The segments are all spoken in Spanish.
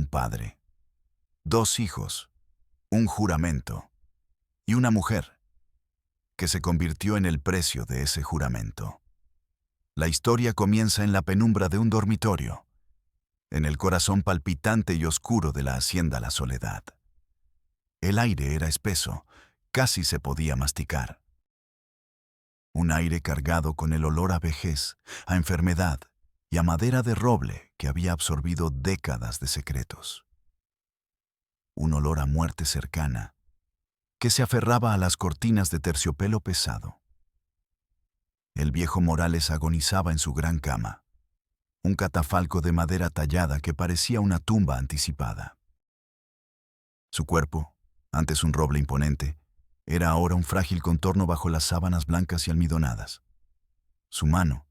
un padre, dos hijos, un juramento y una mujer, que se convirtió en el precio de ese juramento. La historia comienza en la penumbra de un dormitorio, en el corazón palpitante y oscuro de la hacienda La Soledad. El aire era espeso, casi se podía masticar. Un aire cargado con el olor a vejez, a enfermedad y a madera de roble que había absorbido décadas de secretos. Un olor a muerte cercana, que se aferraba a las cortinas de terciopelo pesado. El viejo Morales agonizaba en su gran cama, un catafalco de madera tallada que parecía una tumba anticipada. Su cuerpo, antes un roble imponente, era ahora un frágil contorno bajo las sábanas blancas y almidonadas. Su mano,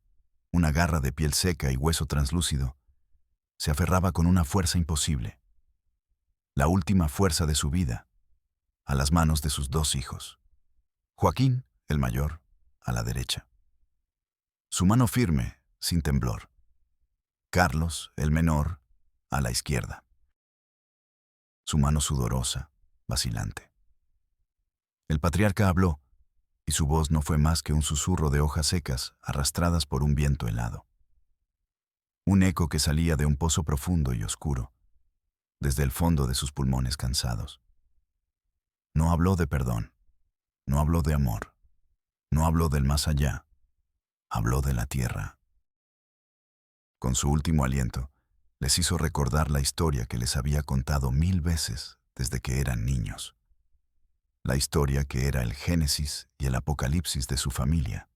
una garra de piel seca y hueso translúcido, se aferraba con una fuerza imposible, la última fuerza de su vida, a las manos de sus dos hijos. Joaquín, el mayor, a la derecha. Su mano firme, sin temblor. Carlos, el menor, a la izquierda. Su mano sudorosa, vacilante. El patriarca habló, y su voz no fue más que un susurro de hojas secas arrastradas por un viento helado. Un eco que salía de un pozo profundo y oscuro, desde el fondo de sus pulmones cansados. No habló de perdón, no habló de amor, no habló del más allá, habló de la tierra. Con su último aliento, les hizo recordar la historia que les había contado 1000 veces desde que eran niños. La historia que era el Génesis y el Apocalipsis de su familia.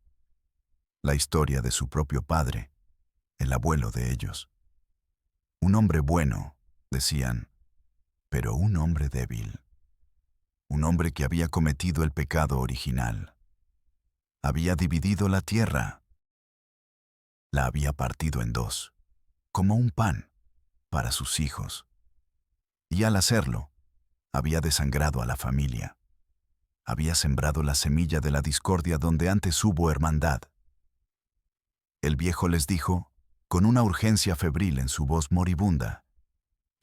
La historia de su propio padre, el abuelo de ellos. Un hombre bueno, decían, pero un hombre débil. Un hombre que había cometido el pecado original. Había dividido la tierra. La había partido en dos, como un pan, para sus hijos. Y al hacerlo, había desangrado a la familia. Había sembrado la semilla de la discordia donde antes hubo hermandad. El viejo les dijo, con una urgencia febril en su voz moribunda,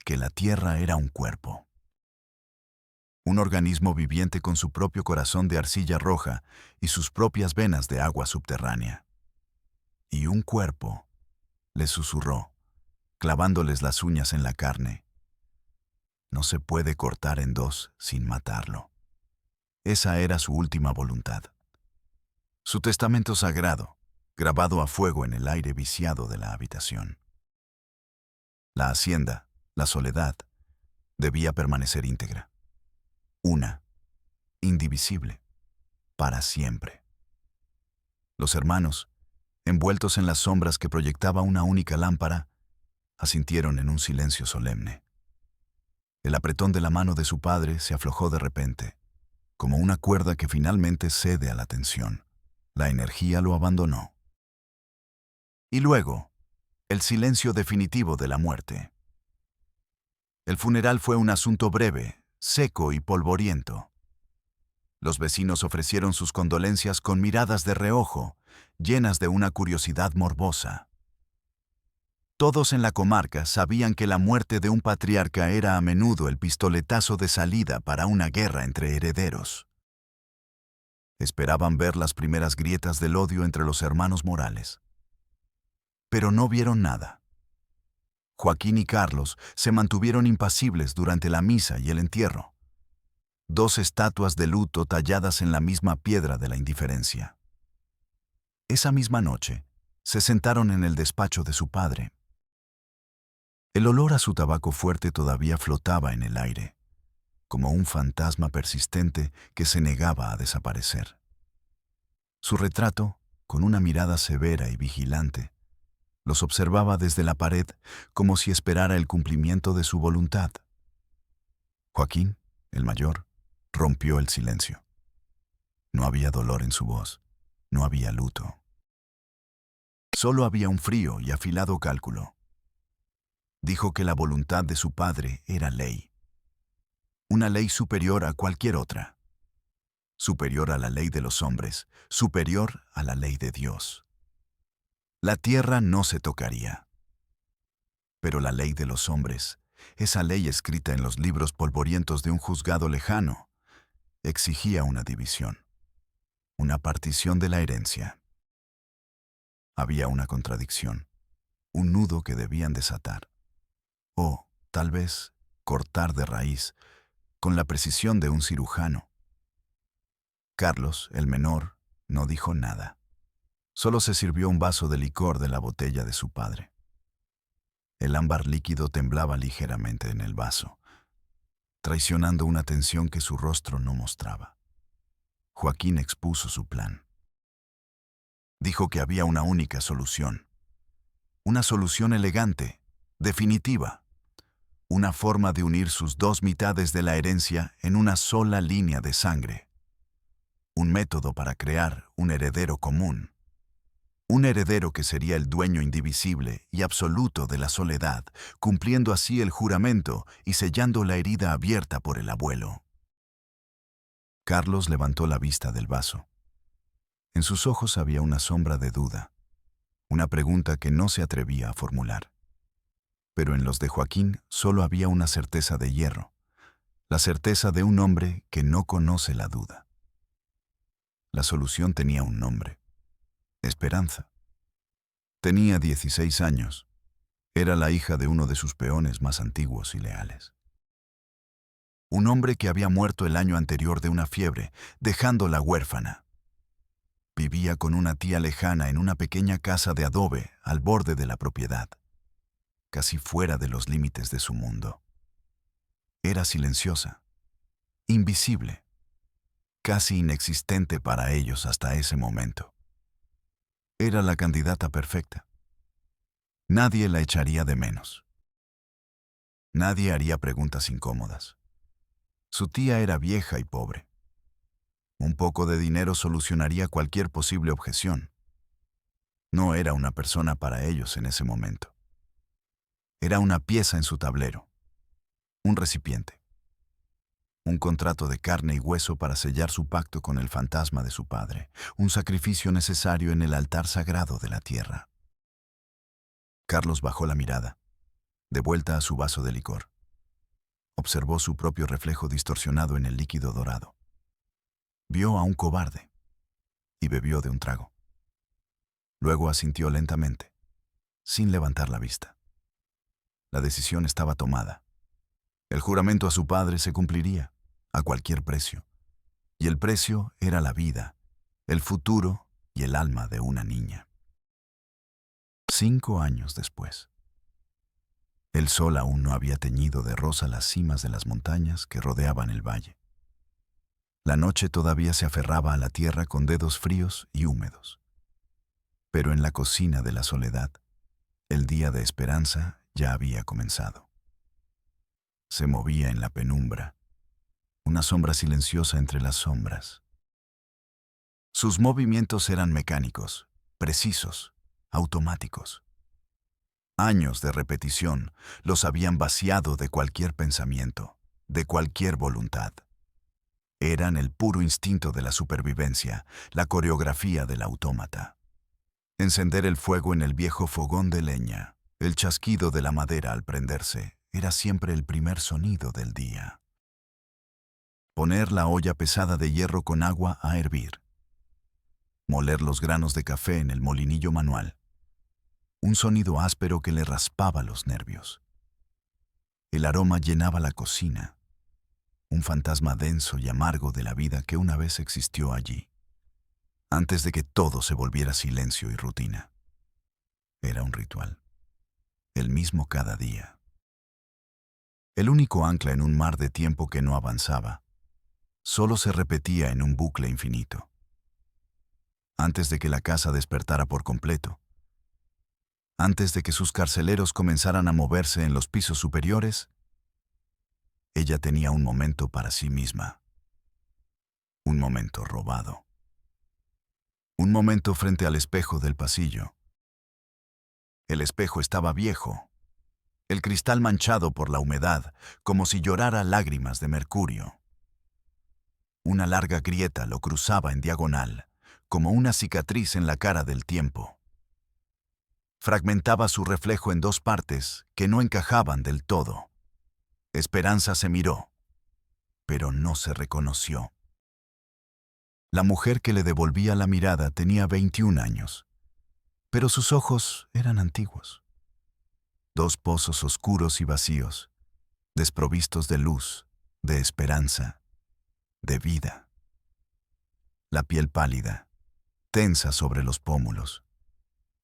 que la tierra era un cuerpo. Un organismo viviente con su propio corazón de arcilla roja y sus propias venas de agua subterránea. Y un cuerpo, les susurró, clavándoles las uñas en la carne. No se puede cortar en dos sin matarlo. Esa era su última voluntad. Su testamento sagrado, grabado a fuego en el aire viciado de la habitación. La hacienda, La Soledad, debía permanecer íntegra. Una, indivisible, para siempre. Los hermanos, envueltos en las sombras que proyectaba una única lámpara, asintieron en un silencio solemne. El apretón de la mano de su padre se aflojó de repente, como una cuerda que finalmente cede a la tensión. La energía lo abandonó. Y luego, el silencio definitivo de la muerte. El funeral fue un asunto breve, seco y polvoriento. Los vecinos ofrecieron sus condolencias con miradas de reojo, llenas de una curiosidad morbosa. Todos en la comarca sabían que la muerte de un patriarca era a menudo el pistoletazo de salida para una guerra entre herederos. Esperaban ver las primeras grietas del odio entre los hermanos Morales. Pero no vieron nada. Joaquín y Carlos se mantuvieron impasibles durante la misa y el entierro. Dos estatuas de luto talladas en la misma piedra de la indiferencia. Esa misma noche, se sentaron en el despacho de su padre. El olor a su tabaco fuerte todavía flotaba en el aire, como un fantasma persistente que se negaba a desaparecer. Su retrato, con una mirada severa y vigilante, los observaba desde la pared como si esperara el cumplimiento de su voluntad. Joaquín, el mayor, rompió el silencio. No había dolor en su voz, no había luto. Solo había un frío y afilado cálculo. Dijo que la voluntad de su padre era ley. Una ley superior a cualquier otra. Superior a la ley de los hombres, superior a la ley de Dios. La tierra no se tocaría. Pero la ley de los hombres esa ley escrita en los libros polvorientos de un juzgado lejano, exigía una división, una partición de la herencia. Había una contradicción, un nudo que debían desatar, o, tal vez, cortar de raíz, con la precisión de un cirujano. Carlos, el menor, no dijo nada. Solo se sirvió un vaso de licor de la botella de su padre. El ámbar líquido temblaba ligeramente en el vaso, traicionando una tensión que su rostro no mostraba. Joaquín expuso su plan. Dijo que había una única solución. Una solución elegante, definitiva. Una forma de unir sus dos mitades de la herencia en una sola línea de sangre. Un método para crear un heredero común. Un heredero que sería el dueño indivisible y absoluto de la soledad, cumpliendo así el juramento y sellando la herida abierta por el abuelo. Carlos levantó la vista del vaso. En sus ojos había una sombra de duda, una pregunta que no se atrevía a formular. Pero en los de Joaquín solo había una certeza de hierro, la certeza de un hombre que no conoce la duda. La solución tenía un nombre: Esperanza. Tenía 16 años. Era la hija de uno de sus peones más antiguos y leales. Un hombre que había muerto el año anterior de una fiebre, dejándola huérfana. Vivía con una tía lejana en una pequeña casa de adobe al borde de la propiedad, casi fuera de los límites de su mundo. Era silenciosa, invisible, casi inexistente para ellos hasta ese momento. Era la candidata perfecta. Nadie la echaría de menos. Nadie haría preguntas incómodas. Su tía era vieja y pobre. Un poco de dinero solucionaría cualquier posible objeción. No era una persona para ellos en ese momento. Era una pieza en su tablero, un recipiente, un contrato de carne y hueso para sellar su pacto con el fantasma de su padre, un sacrificio necesario en el altar sagrado de la tierra. Carlos bajó la mirada, de vuelta a su vaso de licor. Observó su propio reflejo distorsionado en el líquido dorado. Vio a un cobarde y bebió de un trago. Luego asintió lentamente, sin levantar la vista. La decisión estaba tomada. El juramento a su padre se cumpliría, a cualquier precio. Y el precio era la vida, el futuro y el alma de una niña. 5 años después. El sol aún no había teñido de rosa las cimas de las montañas que rodeaban el valle. La noche todavía se aferraba a la tierra con dedos fríos y húmedos. Pero en la cocina de la soledad, el día de esperanza ya había comenzado. Se movía en la penumbra, una sombra silenciosa entre las sombras. Sus movimientos eran mecánicos, precisos, automáticos. Años de repetición los habían vaciado de cualquier pensamiento, de cualquier voluntad. Eran el puro instinto de la supervivencia, la coreografía del autómata. Encender el fuego en el viejo fogón de leña, el chasquido de la madera al prenderse, era siempre el primer sonido del día. Poner la olla pesada de hierro con agua a hervir. Moler los granos de café en el molinillo manual. Un sonido áspero que le raspaba los nervios. El aroma llenaba la cocina. Un fantasma denso y amargo de la vida que una vez existió allí, antes de que todo se volviera silencio y rutina. Era un ritual, el mismo cada día. El único ancla en un mar de tiempo que no avanzaba, solo se repetía en un bucle infinito. Antes de que la casa despertara por completo, antes de que sus carceleros comenzaran a moverse en los pisos superiores, ella tenía un momento para sí misma. Un momento robado. Un momento frente al espejo del pasillo. El espejo estaba viejo, el cristal manchado por la humedad, como si llorara lágrimas de mercurio. Una larga grieta lo cruzaba en diagonal, como una cicatriz en la cara del tiempo. Fragmentaba su reflejo en dos partes que no encajaban del todo. Esperanza se miró, pero no se reconoció. La mujer que le devolvía la mirada tenía 21 años, pero sus ojos eran antiguos. Dos pozos oscuros y vacíos, desprovistos de luz, de esperanza, de vida. La piel pálida, tensa sobre los pómulos,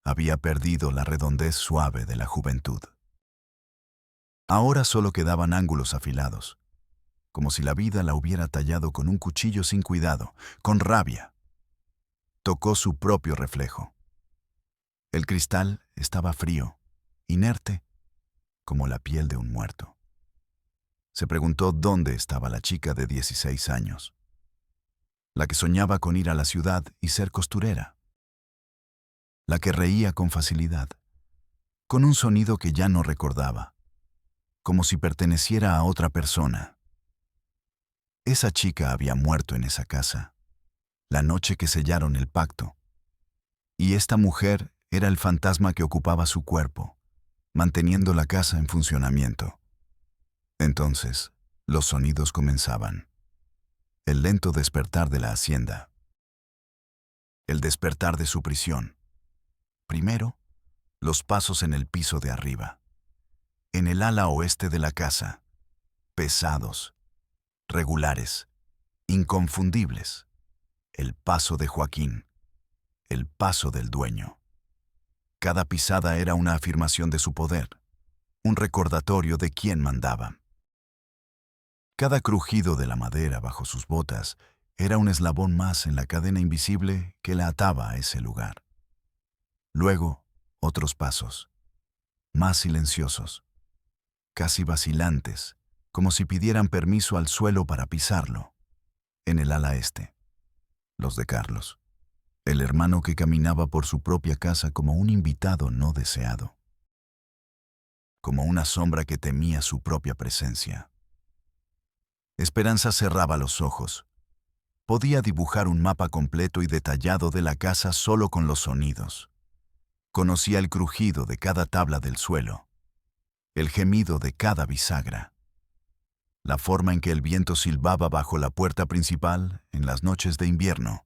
había perdido la redondez suave de la juventud. Ahora solo quedaban ángulos afilados, como si la vida la hubiera tallado con un cuchillo sin cuidado, con rabia. Tocó su propio reflejo. El cristal estaba frío, inerte, como la piel de un muerto. Se preguntó dónde estaba la chica de 16 años, la que soñaba con ir a la ciudad y ser costurera, la que reía con facilidad, con un sonido que ya no recordaba, como si perteneciera a otra persona. Esa chica había muerto en esa casa, la noche que sellaron el pacto, y esta mujer era el fantasma que ocupaba su cuerpo, manteniendo la casa en funcionamiento. Entonces, los sonidos comenzaban. El lento despertar de la hacienda. El despertar de su prisión. Primero, los pasos en el piso de arriba. En el ala oeste de la casa. Pesados, regulares, inconfundibles. El paso de Joaquín. El paso del dueño. Cada pisada era una afirmación de su poder, un recordatorio de quién mandaba. Cada crujido de la madera bajo sus botas era un eslabón más en la cadena invisible que la ataba a ese lugar. Luego, otros pasos, más silenciosos, casi vacilantes, como si pidieran permiso al suelo para pisarlo. En el ala este, los de Carlos, el hermano que caminaba por su propia casa como un invitado no deseado, como una sombra que temía su propia presencia. Esperanza cerraba los ojos. Podía dibujar un mapa completo y detallado de la casa solo con los sonidos. Conocía el crujido de cada tabla del suelo, el gemido de cada bisagra, la forma en que el viento silbaba bajo la puerta principal en las noches de invierno.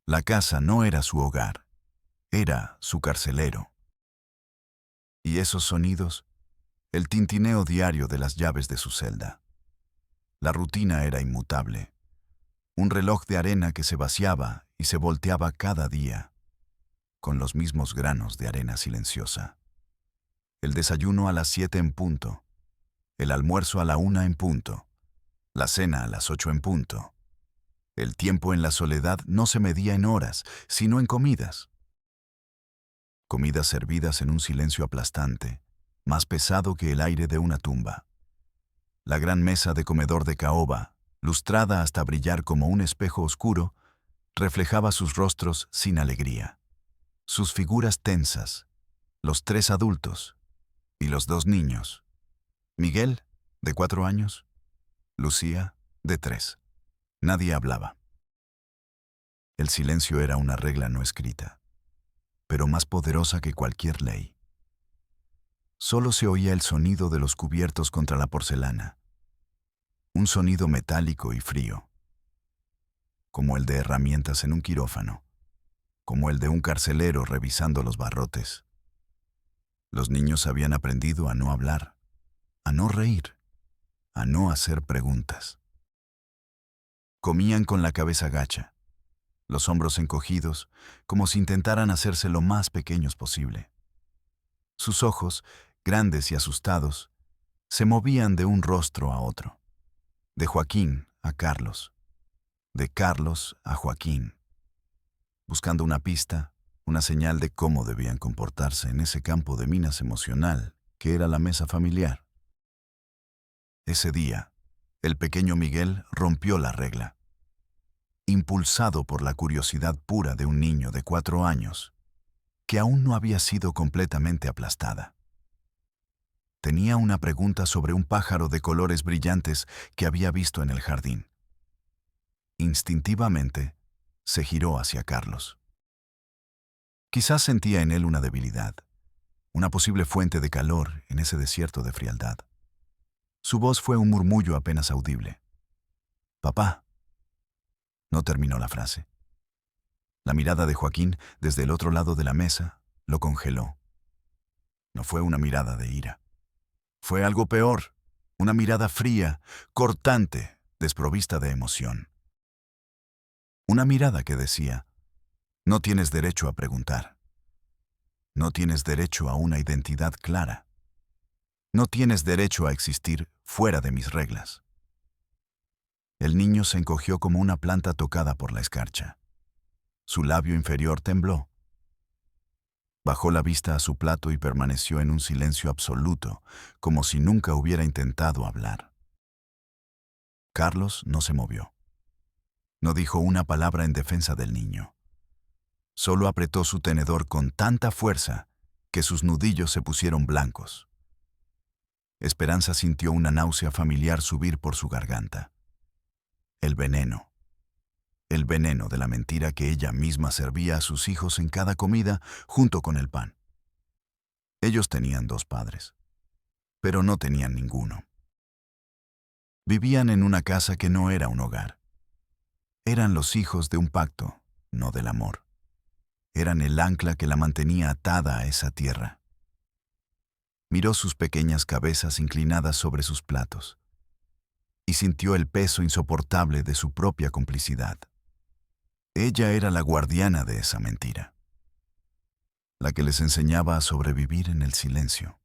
La casa no era su hogar, era su carcelero. Y esos sonidos, el tintineo diario de las llaves de su celda. La rutina era inmutable, un reloj de arena que se vaciaba y se volteaba cada día, con los mismos granos de arena silenciosa. El desayuno a las 7 en punto, el almuerzo a la 1 en punto, la cena a las 8 en punto. El tiempo en la soledad no se medía en horas, sino en comidas. Comidas servidas en un silencio aplastante, más pesado que el aire de una tumba. La gran mesa de comedor de caoba, lustrada hasta brillar como un espejo oscuro, reflejaba sus rostros sin alegría, sus figuras tensas, los 3 adultos y los 2 niños. Miguel, de 4 años, Lucía, de 3. Nadie hablaba. El silencio era una regla no escrita, pero más poderosa que cualquier ley. Solo se oía el sonido de los cubiertos contra la porcelana, un sonido metálico y frío, como el de herramientas en un quirófano, como el de un carcelero revisando los barrotes. Los niños habían aprendido a no hablar, a no reír, a no hacer preguntas. Comían con la cabeza gacha, los hombros encogidos, como si intentaran hacerse lo más pequeños posible. Sus ojos, grandes y asustados, se movían de un rostro a otro, de Joaquín a Carlos, de Carlos a Joaquín, buscando una pista, una señal de cómo debían comportarse en ese campo de minas emocional que era la mesa familiar. Ese día, el pequeño Miguel rompió la regla. Impulsado por la curiosidad pura de un niño de 4 años, que aún no había sido completamente aplastada. Tenía una pregunta sobre un pájaro de colores brillantes que había visto en el jardín. Instintivamente, se giró hacia Carlos. Quizás sentía en él una debilidad, una posible fuente de calor en ese desierto de frialdad. Su voz fue un murmullo apenas audible. «Papá». No terminó la frase. La mirada de Joaquín, desde el otro lado de la mesa, lo congeló. No fue una mirada de ira. Fue algo peor, una mirada fría, cortante, desprovista de emoción. Una mirada que decía: no tienes derecho a preguntar. No tienes derecho a una identidad clara. No tienes derecho a existir fuera de mis reglas. El niño se encogió como una planta tocada por la escarcha. Su labio inferior tembló. Bajó la vista a su plato y permaneció en un silencio absoluto, como si nunca hubiera intentado hablar. Carlos no se movió. No dijo una palabra en defensa del niño. Solo apretó su tenedor con tanta fuerza que sus nudillos se pusieron blancos. Esperanza sintió una náusea familiar subir por su garganta. El veneno de la mentira que ella misma servía a sus hijos en cada comida junto con el pan. Ellos tenían 2 padres, pero no tenían ninguno. Vivían en una casa que no era un hogar. Eran los hijos de un pacto, no del amor. Eran el ancla que la mantenía atada a esa tierra. Miró sus pequeñas cabezas inclinadas sobre sus platos y sintió el peso insoportable de su propia complicidad. Ella era la guardiana de esa mentira, la que les enseñaba a sobrevivir en el silencio,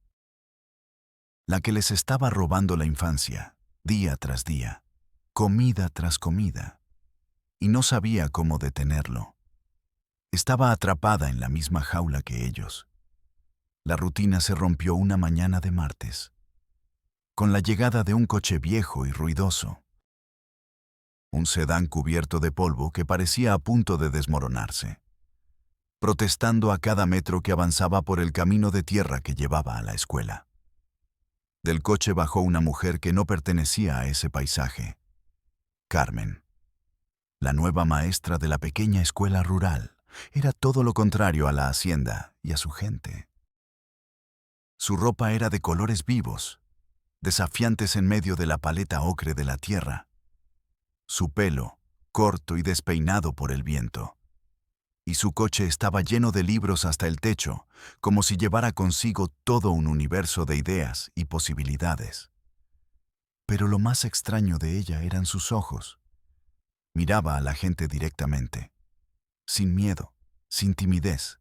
la que les estaba robando la infancia, día tras día, comida tras comida, y no sabía cómo detenerlo. Estaba atrapada en la misma jaula que ellos. La rutina se rompió una mañana de martes, con la llegada de un coche viejo y ruidoso. Un sedán cubierto de polvo que parecía a punto de desmoronarse, protestando a cada metro que avanzaba por el camino de tierra que llevaba a la escuela. Del coche bajó una mujer que no pertenecía a ese paisaje: Carmen, la nueva maestra de la pequeña escuela rural. Era todo lo contrario a la hacienda y a su gente. Su ropa era de colores vivos, desafiantes en medio de la paleta ocre de la tierra. Su pelo, corto y despeinado por el viento. Y su coche estaba lleno de libros hasta el techo, como si llevara consigo todo un universo de ideas y posibilidades. Pero lo más extraño de ella eran sus ojos. Miraba a la gente directamente, sin miedo, sin timidez,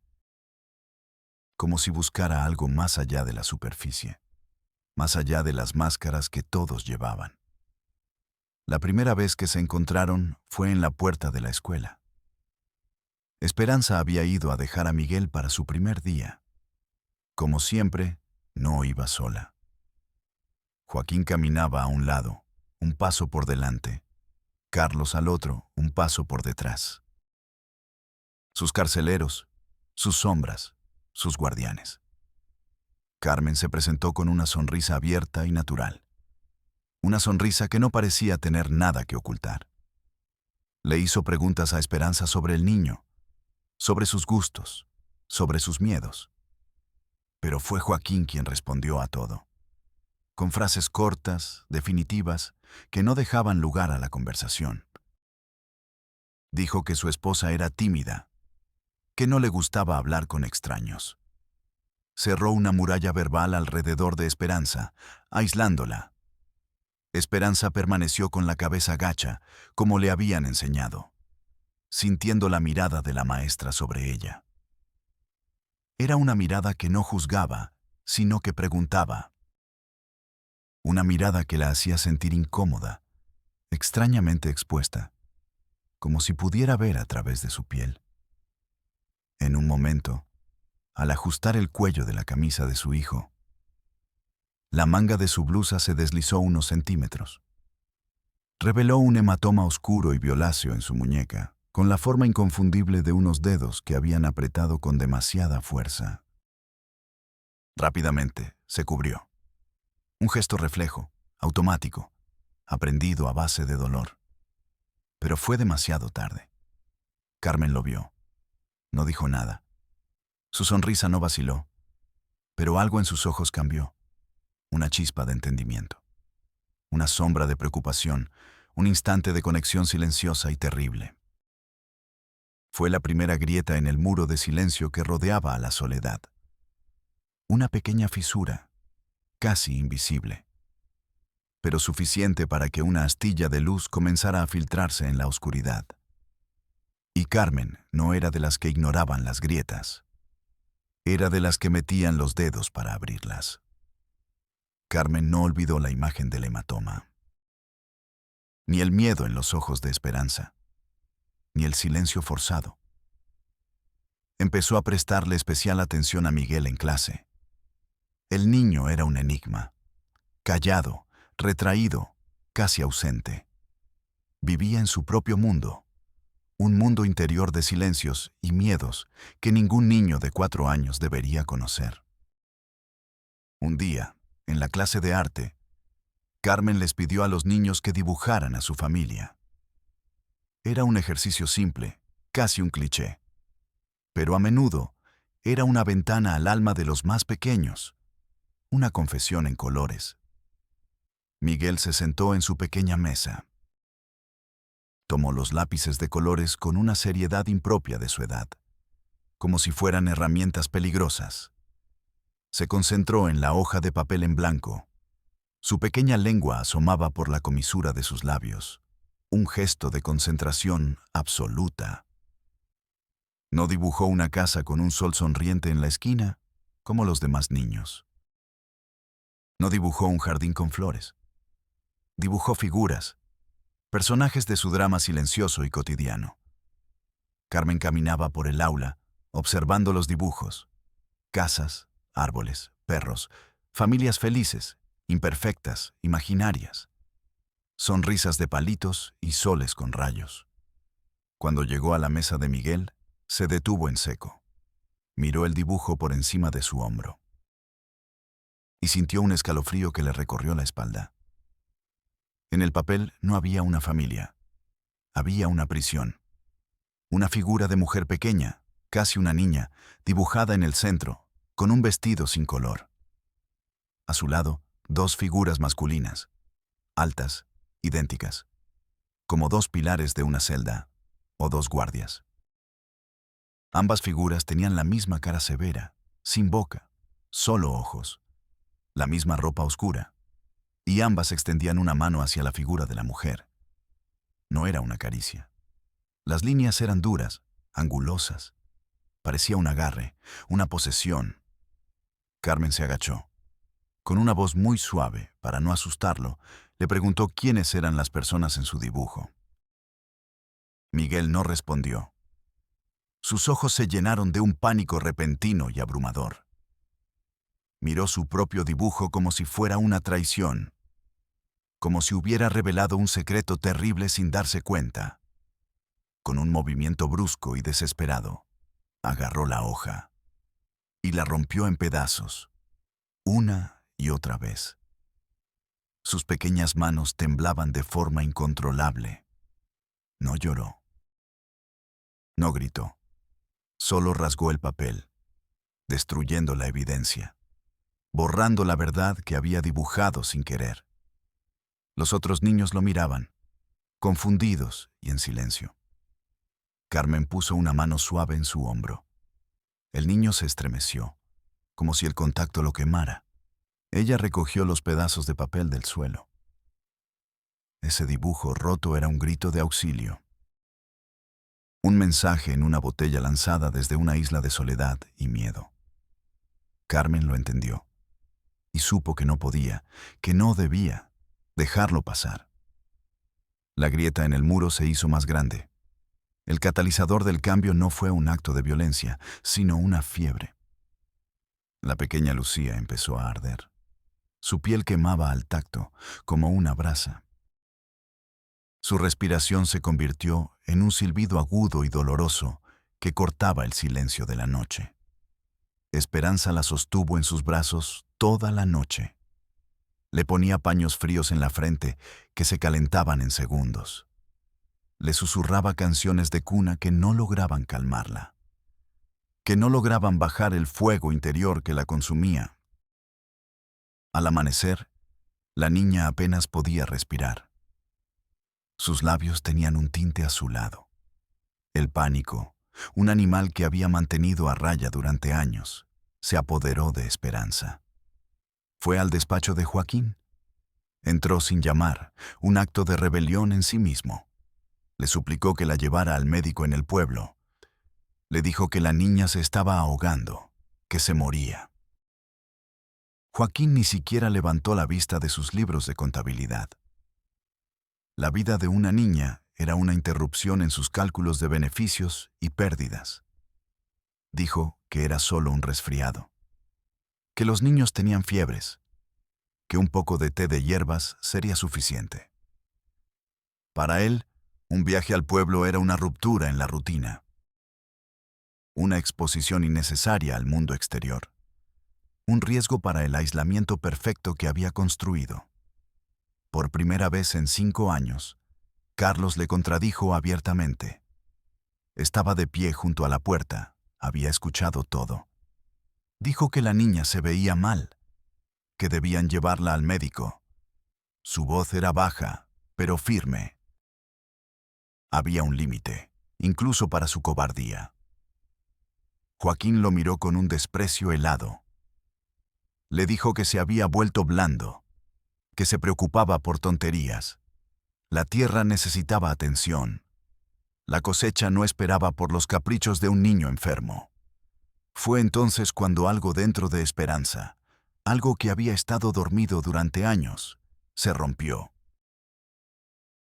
como si buscara algo más allá de la superficie, más allá de las máscaras que todos llevaban. La primera vez que se encontraron fue en la puerta de la escuela. Esperanza había ido a dejar a Miguel para su primer día. Como siempre, no iba sola. Joaquín caminaba a un lado, un paso por delante. Carlos al otro, un paso por detrás. Sus carceleros, sus sombras, sus guardianes. Carmen se presentó con una sonrisa abierta y natural. Una sonrisa que no parecía tener nada que ocultar. Le hizo preguntas a Esperanza sobre el niño, sobre sus gustos, sobre sus miedos. Pero fue Joaquín quien respondió a todo, con frases cortas, definitivas, que no dejaban lugar a la conversación. Dijo que su esposa era tímida, que no le gustaba hablar con extraños. Cerró una muralla verbal alrededor de Esperanza, aislándola. Esperanza permaneció con la cabeza gacha, como le habían enseñado, sintiendo la mirada de la maestra sobre ella. Era una mirada que no juzgaba, sino que preguntaba. Una mirada que la hacía sentir incómoda, extrañamente expuesta, como si pudiera ver a través de su piel. En un momento, al ajustar el cuello de la camisa de su hijo, la manga de su blusa se deslizó unos centímetros. Reveló un hematoma oscuro y violáceo en su muñeca, con la forma inconfundible de unos dedos que habían apretado con demasiada fuerza. Rápidamente se cubrió. Un gesto reflejo, automático, aprendido a base de dolor. Pero fue demasiado tarde. Carmen lo vio. No dijo nada. Su sonrisa no vaciló, pero algo en sus ojos cambió. Una chispa de entendimiento. una sombra de preocupación, un instante de conexión silenciosa y terrible. Fue la primera grieta en el muro de silencio que rodeaba a la soledad. Una pequeña fisura, casi invisible, pero suficiente para que una astilla de luz comenzara a filtrarse en la oscuridad. Y Carmen no era de las que ignoraban las grietas. Era de las que metían los dedos para abrirlas. Carmen no olvidó la imagen del hematoma, ni el miedo en los ojos de Esperanza, ni el silencio forzado. Empezó a prestarle especial atención a Miguel en clase. El niño era un enigma, callado, retraído, casi ausente. Vivía en su propio mundo, un mundo interior de silencios y miedos que ningún niño de 4 años debería conocer. Un día, en la clase de arte, Carmen les pidió a los niños que dibujaran a su familia. Era un ejercicio simple, casi un cliché, pero a menudo era una ventana al alma de los más pequeños, una confesión en colores. Miguel se sentó en su pequeña mesa. Tomó los lápices de colores con una seriedad impropia de su edad, como si fueran herramientas peligrosas. Se concentró en la hoja de papel en blanco. Su pequeña lengua asomaba por la comisura de sus labios, un gesto de concentración absoluta. No dibujó una casa con un sol sonriente en la esquina, como los demás niños. No dibujó un jardín con flores. Dibujó figuras, personajes de su drama silencioso y cotidiano. Carmen caminaba por el aula, observando los dibujos. Casas, árboles, perros, familias felices, imperfectas, imaginarias. Sonrisas de palitos y soles con rayos. Cuando llegó a la mesa de Miguel, se detuvo en seco. Miró el dibujo por encima de su hombro. Y sintió un escalofrío que le recorrió la espalda. En el papel no había una familia. Había una prisión. Una figura de mujer pequeña, casi una niña, dibujada en el centro, con un vestido sin color. A su lado, 2 figuras masculinas, altas, idénticas, como 2 pilares de una celda, o 2 guardias. Ambas figuras tenían la misma cara severa, sin boca, solo ojos, la misma ropa oscura, y ambas extendían una mano hacia la figura de la mujer. No era una caricia. Las líneas eran duras, angulosas. Parecía un agarre, una posesión. Carmen se agachó. Con una voz muy suave, para no asustarlo, le preguntó quiénes eran las personas en su dibujo. Miguel no respondió. Sus ojos se llenaron de un pánico repentino y abrumador. Miró su propio dibujo como si fuera una traición, como si hubiera revelado un secreto terrible sin darse cuenta. Con un movimiento brusco y desesperado, agarró la hoja y la rompió en pedazos, una y otra vez. Sus pequeñas manos temblaban de forma incontrolable. No lloró. No gritó. Solo rasgó el papel, destruyendo la evidencia, borrando la verdad que había dibujado sin querer. Los otros niños lo miraban, confundidos y en silencio. Carmen puso una mano suave en su hombro. El niño se estremeció, como si el contacto lo quemara. Ella recogió los pedazos de papel del suelo. Ese dibujo roto era un grito de auxilio. Un mensaje en una botella lanzada desde una isla de soledad y miedo. Carmen lo entendió, y supo que no podía, que no debía, dejarlo pasar. La grieta en el muro se hizo más grande. El catalizador del cambio no fue un acto de violencia, sino una fiebre. La pequeña Lucía empezó a arder. Su piel quemaba al tacto, como una brasa. Su respiración se convirtió en un silbido agudo y doloroso que cortaba el silencio de la noche. Esperanza la sostuvo en sus brazos toda la noche. Le ponía paños fríos en la frente que se calentaban en segundos. Le susurraba canciones de cuna que no lograban calmarla, que no lograban bajar el fuego interior que la consumía. Al amanecer, La niña apenas podía respirar. Sus labios tenían un tinte azulado. El pánico, un animal que había mantenido a raya durante años, se apoderó de Esperanza. Fue al despacho de Joaquín. Entró sin llamar, un acto de rebelión en sí mismo. Le suplicó que la llevara al médico en el pueblo. Le dijo que la niña se estaba ahogando, que se moría. Joaquín ni siquiera levantó la vista de sus libros de contabilidad. La vida de una niña era una interrupción en sus cálculos de beneficios y pérdidas. Dijo que era solo un resfriado, que los niños tenían fiebres, que un poco de té de hierbas sería suficiente. Para él, un viaje al pueblo era una ruptura en la rutina, una exposición innecesaria al mundo exterior, un riesgo para el aislamiento perfecto que había construido. Por primera vez en 5 años, Carlos le contradijo abiertamente. Estaba de pie junto a la puerta, había escuchado todo. Dijo que la niña se veía mal, que debían llevarla al médico. Su voz era baja, pero firme. Había un límite, incluso para su cobardía. Joaquín lo miró con un desprecio helado. Le dijo que se había vuelto blando, que se preocupaba por tonterías. La tierra necesitaba atención. La cosecha no esperaba por los caprichos de un niño enfermo. Fue entonces cuando algo dentro de Esperanza, algo que había estado dormido durante años, se rompió.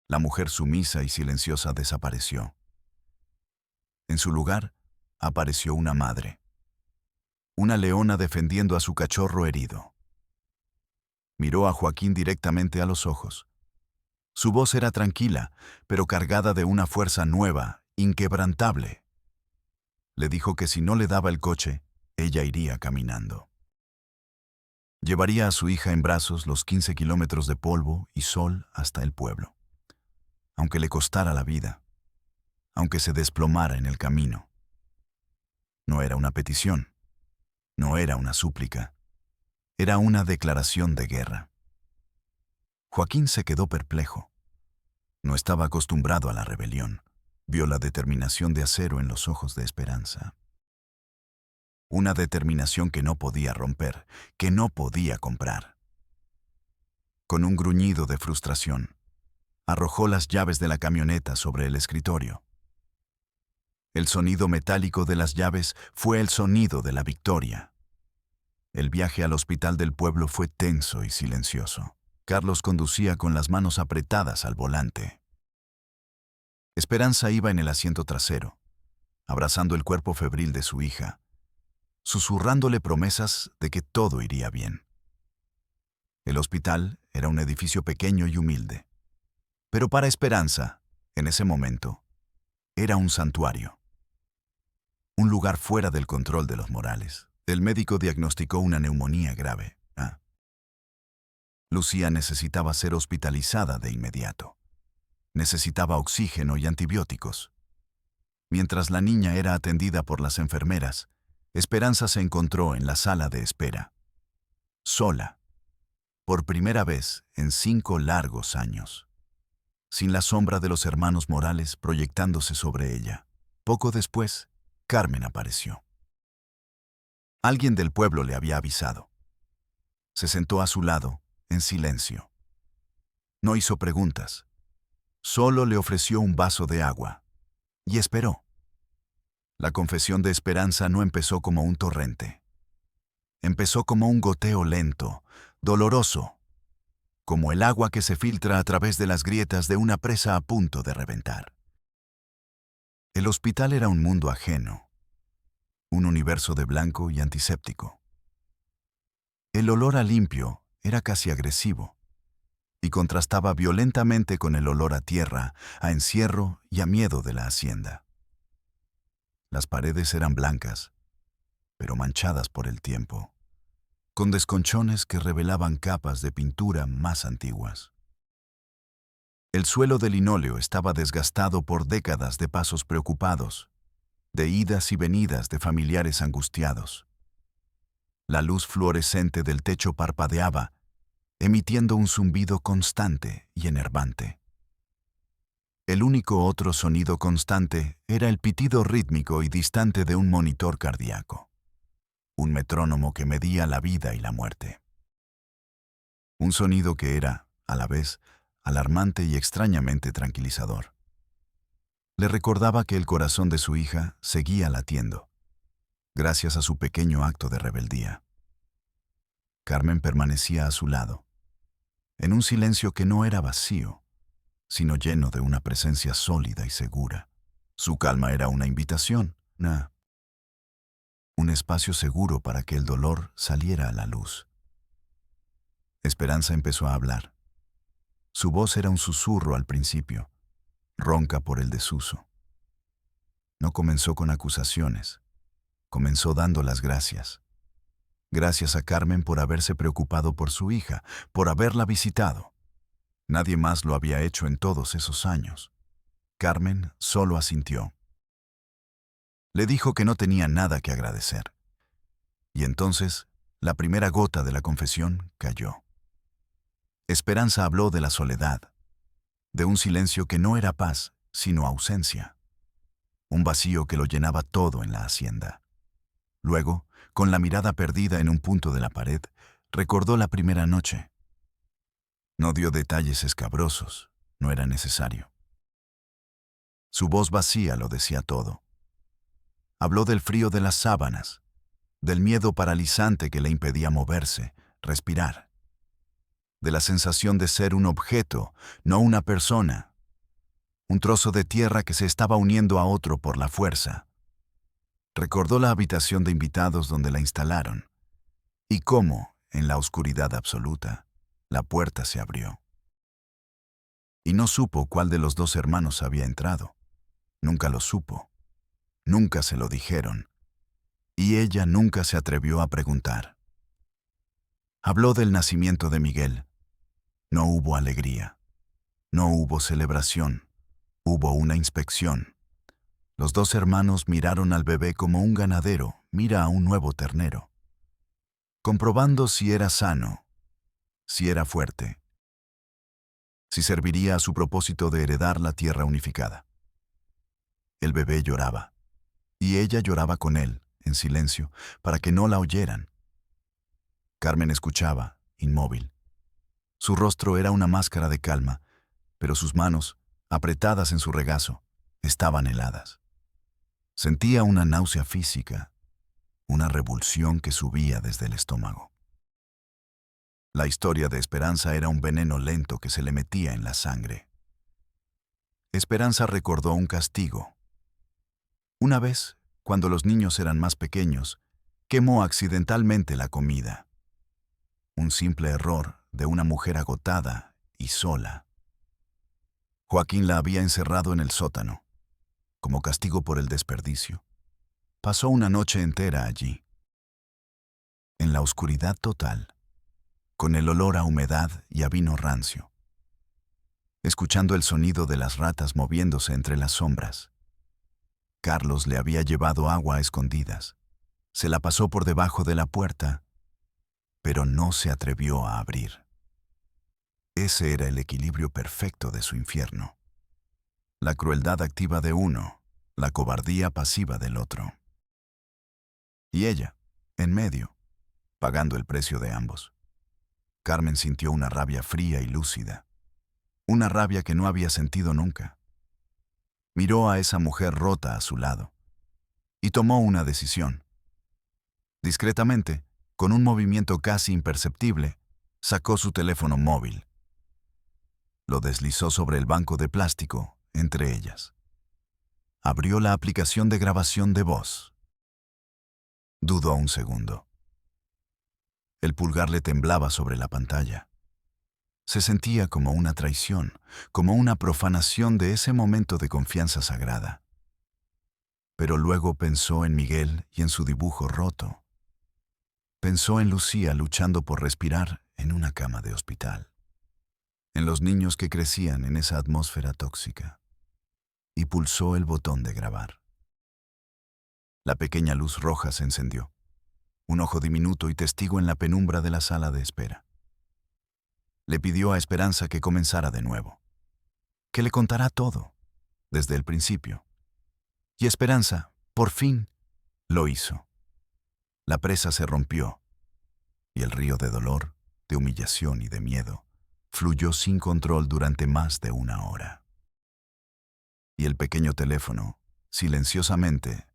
La mujer sumisa y silenciosa desapareció. En su lugar, apareció una madre. Una leona defendiendo a su cachorro herido. Miró a Joaquín directamente a los ojos. Su voz era tranquila, pero cargada de una fuerza nueva, inquebrantable. Le dijo que si no le daba el coche, ella iría caminando. Llevaría a su hija en brazos los 15 kilómetros de polvo y sol hasta el pueblo. Aunque le costara la vida, aunque se desplomara en el camino. No era una petición, no era una súplica, era una declaración de guerra. Joaquín se quedó perplejo. No estaba acostumbrado a la rebelión. Vio la determinación de acero en los ojos de Esperanza. Una determinación que no podía romper, que no podía comprar. Con un gruñido de frustración, arrojó las llaves de la camioneta sobre el escritorio. El sonido metálico de las llaves fue el sonido de la victoria. El viaje al hospital del pueblo fue tenso y silencioso. Carlos conducía con las manos apretadas al volante. Esperanza iba en el asiento trasero, abrazando el cuerpo febril de su hija, susurrándole promesas de que todo iría bien. El hospital era un edificio pequeño y humilde, pero para Esperanza, en ese momento, era un santuario. Un lugar fuera del control de los Morales. El médico diagnosticó una neumonía grave. Lucía necesitaba ser hospitalizada de inmediato. Necesitaba oxígeno y antibióticos. Mientras la niña era atendida por las enfermeras, Esperanza se encontró en la sala de espera. Sola. Por primera vez en 5 largos años. Sin la sombra de los hermanos Morales proyectándose sobre ella. Poco después, Carmen apareció. Alguien del pueblo le había avisado. Se sentó a su lado, en silencio. No hizo preguntas. Solo le ofreció un vaso de agua. Y esperó. La confesión de Esperanza no empezó como un torrente. Empezó como un goteo lento, doloroso, como el agua que se filtra a través de las grietas de una presa a punto de reventar. El hospital era un mundo ajeno, un universo de blanco y antiséptico. El olor a limpio era casi agresivo y contrastaba violentamente con el olor a tierra, a encierro y a miedo de la hacienda. Las paredes eran blancas, pero manchadas por el tiempo, con desconchones que revelaban capas de pintura más antiguas. El suelo de linóleo estaba desgastado por décadas de pasos preocupados, de idas y venidas de familiares angustiados. La luz fluorescente del techo parpadeaba emitiendo un zumbido constante y enervante. El único otro sonido constante era el pitido rítmico y distante de un monitor cardíaco, un metrónomo que medía la vida y la muerte. Un sonido que era, a la vez, alarmante y extrañamente tranquilizador. Le recordaba que el corazón de su hija seguía latiendo, gracias a su pequeño acto de rebeldía. Carmen permanecía a su lado, en un silencio que no era vacío, sino lleno de una presencia sólida y segura. Su calma era una invitación, un espacio seguro para que el dolor saliera a la luz. Esperanza empezó a hablar. Su voz era un susurro al principio, ronca por el desuso. No comenzó con acusaciones, comenzó dando las gracias. Gracias a Carmen por haberse preocupado por su hija, por haberla visitado. Nadie más lo había hecho en todos esos años. Carmen solo asintió. Le dijo que no tenía nada que agradecer. Y entonces, la primera gota de la confesión cayó. Esperanza habló de la soledad, de un silencio que no era paz, sino ausencia. Un vacío que lo llenaba todo en la hacienda. Luego, con la mirada perdida en un punto de la pared, recordó la primera noche. No dio detalles escabrosos, no era necesario. Su voz vacía lo decía todo. Habló del frío de las sábanas, del miedo paralizante que le impedía moverse, respirar, de la sensación de ser un objeto, no una persona, un trozo de tierra que se estaba uniendo a otro por la fuerza. Recordó la habitación de invitados donde la instalaron, y cómo, en la oscuridad absoluta, la puerta se abrió. Y no supo cuál de los dos hermanos había entrado. Nunca lo supo. Nunca se lo dijeron. Y ella nunca se atrevió a preguntar. Habló del nacimiento de Miguel. No hubo alegría. No hubo celebración. Hubo una inspección. Los dos hermanos miraron al bebé como un ganadero mira a un nuevo ternero, comprobando si era sano, si era fuerte, si serviría a su propósito de heredar la tierra unificada. El bebé lloraba, y ella lloraba con él, en silencio, para que no la oyeran. Carmen escuchaba, inmóvil. Su rostro era una máscara de calma, pero sus manos, apretadas en su regazo, estaban heladas. Sentía una náusea física, una revulsión que subía desde el estómago. La historia de Esperanza era un veneno lento que se le metía en la sangre. Esperanza recordó un castigo. Una vez, cuando los niños eran más pequeños, quemó accidentalmente la comida. Un simple error de una mujer agotada y sola. Joaquín la había encerrado en el sótano, como castigo por el desperdicio. Pasó una noche entera allí, en la oscuridad total, con el olor a humedad y a vino rancio, escuchando el sonido de las ratas moviéndose entre las sombras. Carlos le había llevado agua a escondidas. Se la pasó por debajo de la puerta, pero no se atrevió a abrir. Ese era el equilibrio perfecto de su infierno. La crueldad activa de uno, la cobardía pasiva del otro. Y ella, en medio, pagando el precio de ambos. Carmen sintió una rabia fría y lúcida, una rabia que no había sentido nunca. Miró a esa mujer rota a su lado y tomó una decisión. Discretamente, con un movimiento casi imperceptible, sacó su teléfono móvil. Lo deslizó sobre el banco de plástico, entre ellas. Abrió la aplicación de grabación de voz. Dudó un segundo. El pulgar le temblaba sobre la pantalla. Se sentía como una traición, como una profanación de ese momento de confianza sagrada. Pero luego pensó en Miguel y en su dibujo roto. Pensó en Lucía luchando por respirar en una cama de hospital. En los niños que crecían en esa atmósfera tóxica. Y pulsó el botón de grabar. La pequeña luz roja se encendió. Un ojo diminuto y testigo en la penumbra de la sala de espera. Le pidió a Esperanza que comenzara de nuevo, que le contará todo, desde el principio. Y Esperanza, por fin, lo hizo. La presa se rompió, y el río de dolor, de humillación y de miedo fluyó sin control durante más de 1 hora. Y el pequeño teléfono, silenciosamente,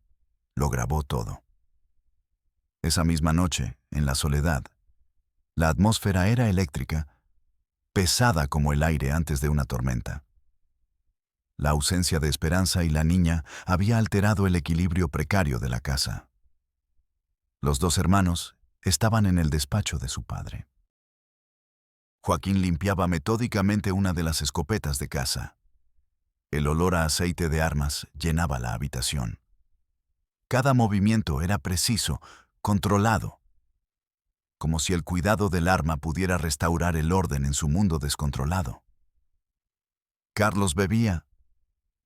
lo grabó todo. Esa misma noche, en la soledad, la atmósfera era eléctrica, pesada como el aire antes de una tormenta. La ausencia de Esperanza y la niña había alterado el equilibrio precario de la casa. Los dos hermanos estaban en el despacho de su padre. Joaquín limpiaba metódicamente una de las escopetas de caza. El olor a aceite de armas llenaba la habitación. Cada movimiento era preciso, controlado, como si el cuidado del arma pudiera restaurar el orden en su mundo descontrolado. Carlos bebía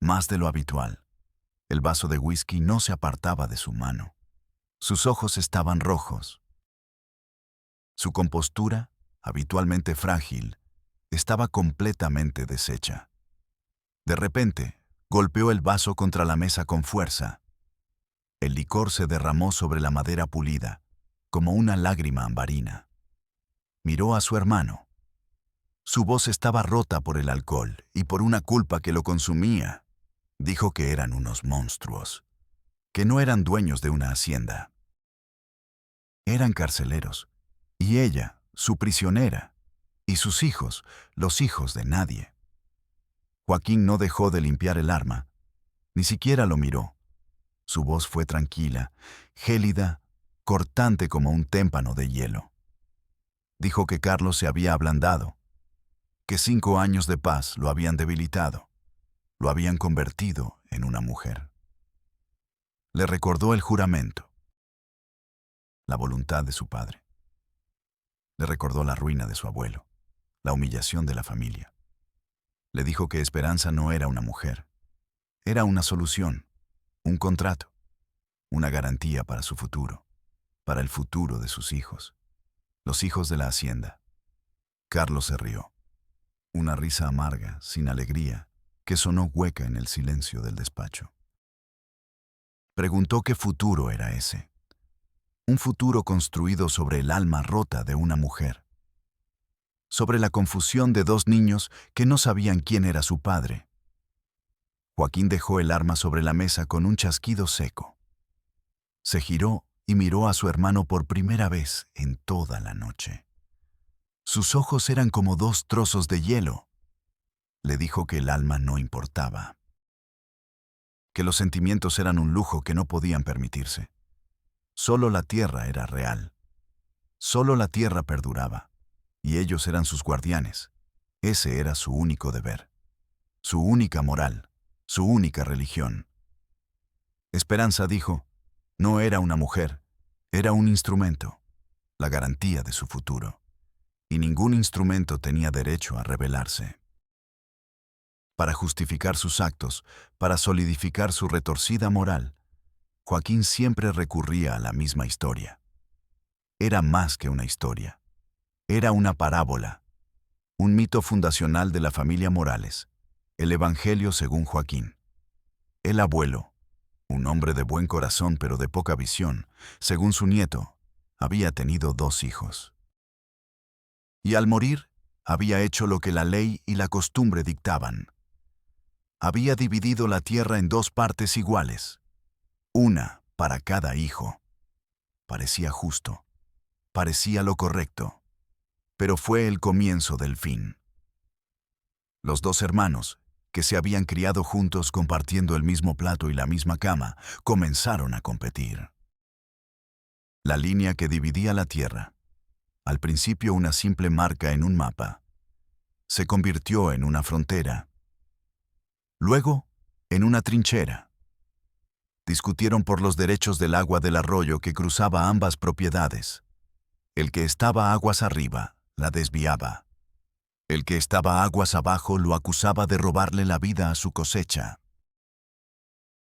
más de lo habitual. El vaso de whisky no se apartaba de su mano. Sus ojos estaban rojos. Su compostura, habitualmente frágil, estaba completamente deshecha. De repente, golpeó el vaso contra la mesa con fuerza. El licor se derramó sobre la madera pulida, como una lágrima ambarina. Miró a su hermano. Su voz estaba rota por el alcohol y por una culpa que lo consumía. Dijo que eran unos monstruos, que no eran dueños de una hacienda. Eran carceleros, y ella, su prisionera, y sus hijos, los hijos de nadie. Joaquín no dejó de limpiar el arma, ni siquiera lo miró. Su voz fue tranquila, gélida, cortante como un témpano de hielo. Dijo que Carlos se había ablandado, que 5 años de paz lo habían debilitado, lo habían convertido en una mujer. Le recordó el juramento, la voluntad de su padre. Le recordó la ruina de su abuelo, la humillación de la familia. Le dijo que Esperanza no era una mujer, era una solución, un contrato, una garantía para su futuro, para el futuro de sus hijos, los hijos de la hacienda. Carlos se rió, una risa amarga, sin alegría, que sonó hueca en el silencio del despacho. Preguntó qué futuro era ese. Un futuro construido sobre el alma rota de una mujer, sobre la confusión de 2 niños que no sabían quién era su padre. Joaquín dejó el arma sobre la mesa con un chasquido seco. Se giró y miró a su hermano por primera vez en toda la noche. Sus ojos eran como 2 trozos de hielo. Le dijo que el alma no importaba, que los sentimientos eran un lujo que no podían permitirse. Solo la tierra era real. Solo la tierra perduraba, y ellos eran sus guardianes. Ese era su único deber, su única moral, su única religión. Esperanza, dijo, no era una mujer, era un instrumento, la garantía de su futuro. Y ningún instrumento tenía derecho a rebelarse. Para justificar sus actos, para solidificar su retorcida moral, Joaquín siempre recurría a la misma historia. Era más que una historia. Era una parábola, un mito fundacional de la familia Morales, el Evangelio según Joaquín. El abuelo, un hombre de buen corazón pero de poca visión, según su nieto, había tenido 2 hijos. Y al morir, había hecho lo que la ley y la costumbre dictaban. Había dividido la tierra en 2 partes iguales, una para cada hijo. Parecía justo, parecía lo correcto, pero fue el comienzo del fin. Los 2 hermanos, que se habían criado juntos compartiendo el mismo plato y la misma cama, comenzaron a competir. La línea que dividía la tierra, al principio una simple marca en un mapa, se convirtió en una frontera. Luego, en una trinchera. Discutieron por los derechos del agua del arroyo que cruzaba ambas propiedades. El que estaba aguas arriba la desviaba. El que estaba aguas abajo lo acusaba de robarle la vida a su cosecha.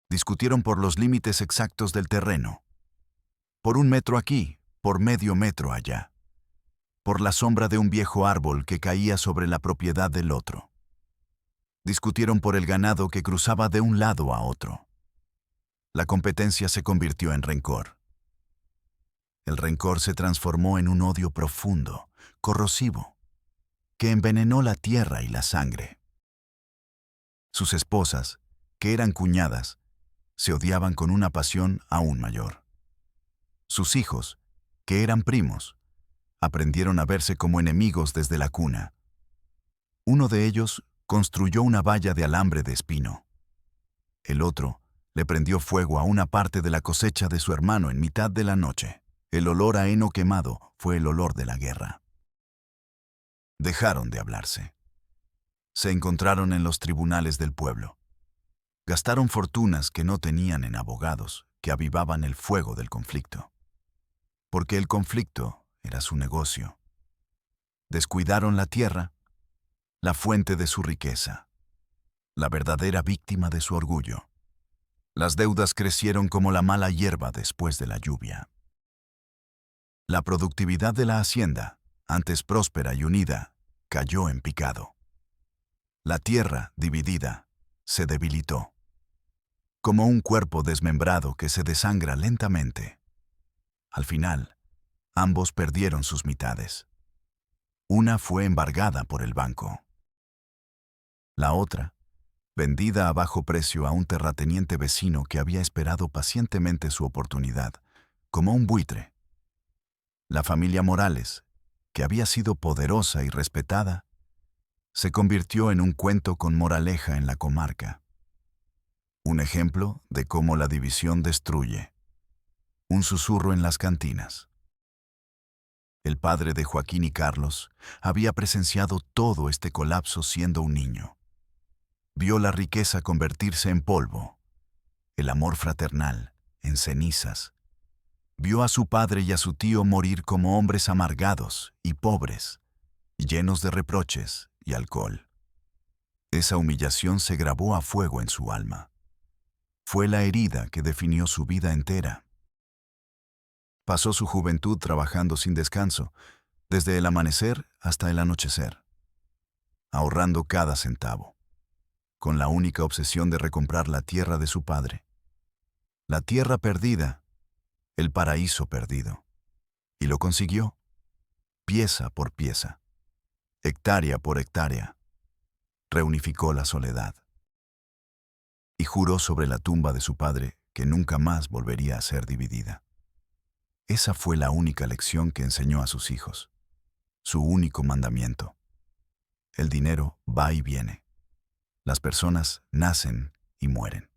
Discutieron por los límites exactos del terreno. Por 1 metro aquí, por medio metro allá. por la sombra de un viejo árbol que caía sobre la propiedad del otro. Discutieron por el ganado que cruzaba de un lado a otro. La competencia se convirtió en rencor. El rencor se transformó en un odio profundo, corrosivo, que envenenó la tierra y la sangre. Sus esposas, que eran cuñadas, se odiaban con una pasión aún mayor. Sus hijos, que eran primos, aprendieron a verse como enemigos desde la cuna. Uno de ellos construyó una valla de alambre de espino. El otro le prendió fuego a una parte de la cosecha de su hermano en mitad de la noche. El olor a heno quemado fue el olor de la guerra. Dejaron de hablarse. Se encontraron en los tribunales del pueblo. Gastaron fortunas que no tenían en abogados que avivaban el fuego del conflicto. Porque el conflicto era su negocio. Descuidaron la tierra, la fuente de su riqueza, la verdadera víctima de su orgullo. Las deudas crecieron como la mala hierba después de la lluvia. La productividad de la hacienda, antes próspera y unida, cayó en picado. La tierra, dividida, se debilitó. Como un cuerpo desmembrado que se desangra lentamente. Al final, ambos perdieron sus mitades. Una fue embargada por el banco. La otra, vendida a bajo precio a un terrateniente vecino que había esperado pacientemente su oportunidad, como un buitre. La familia Morales, que había sido poderosa y respetada, se convirtió en un cuento con moraleja en la comarca. Un ejemplo de cómo la división destruye. Un susurro en las cantinas. El padre de Joaquín y Carlos había presenciado todo este colapso siendo un niño. Vio la riqueza convertirse en polvo, el amor fraternal en cenizas. Vio a su padre y a su tío morir como hombres amargados y pobres, llenos de reproches y alcohol. Esa humillación se grabó a fuego en su alma. Fue la herida que definió su vida entera. Pasó su juventud trabajando sin descanso, desde el amanecer hasta el anochecer, ahorrando cada centavo, con la única obsesión de recomprar la tierra de su padre. La tierra perdida, el paraíso perdido. Y lo consiguió, pieza por pieza, hectárea por hectárea. Reunificó la soledad. Y juró sobre la tumba de su padre que nunca más volvería a ser dividida. Esa fue la única lección que enseñó a sus hijos, su único mandamiento. El dinero va y viene. Las personas nacen y mueren.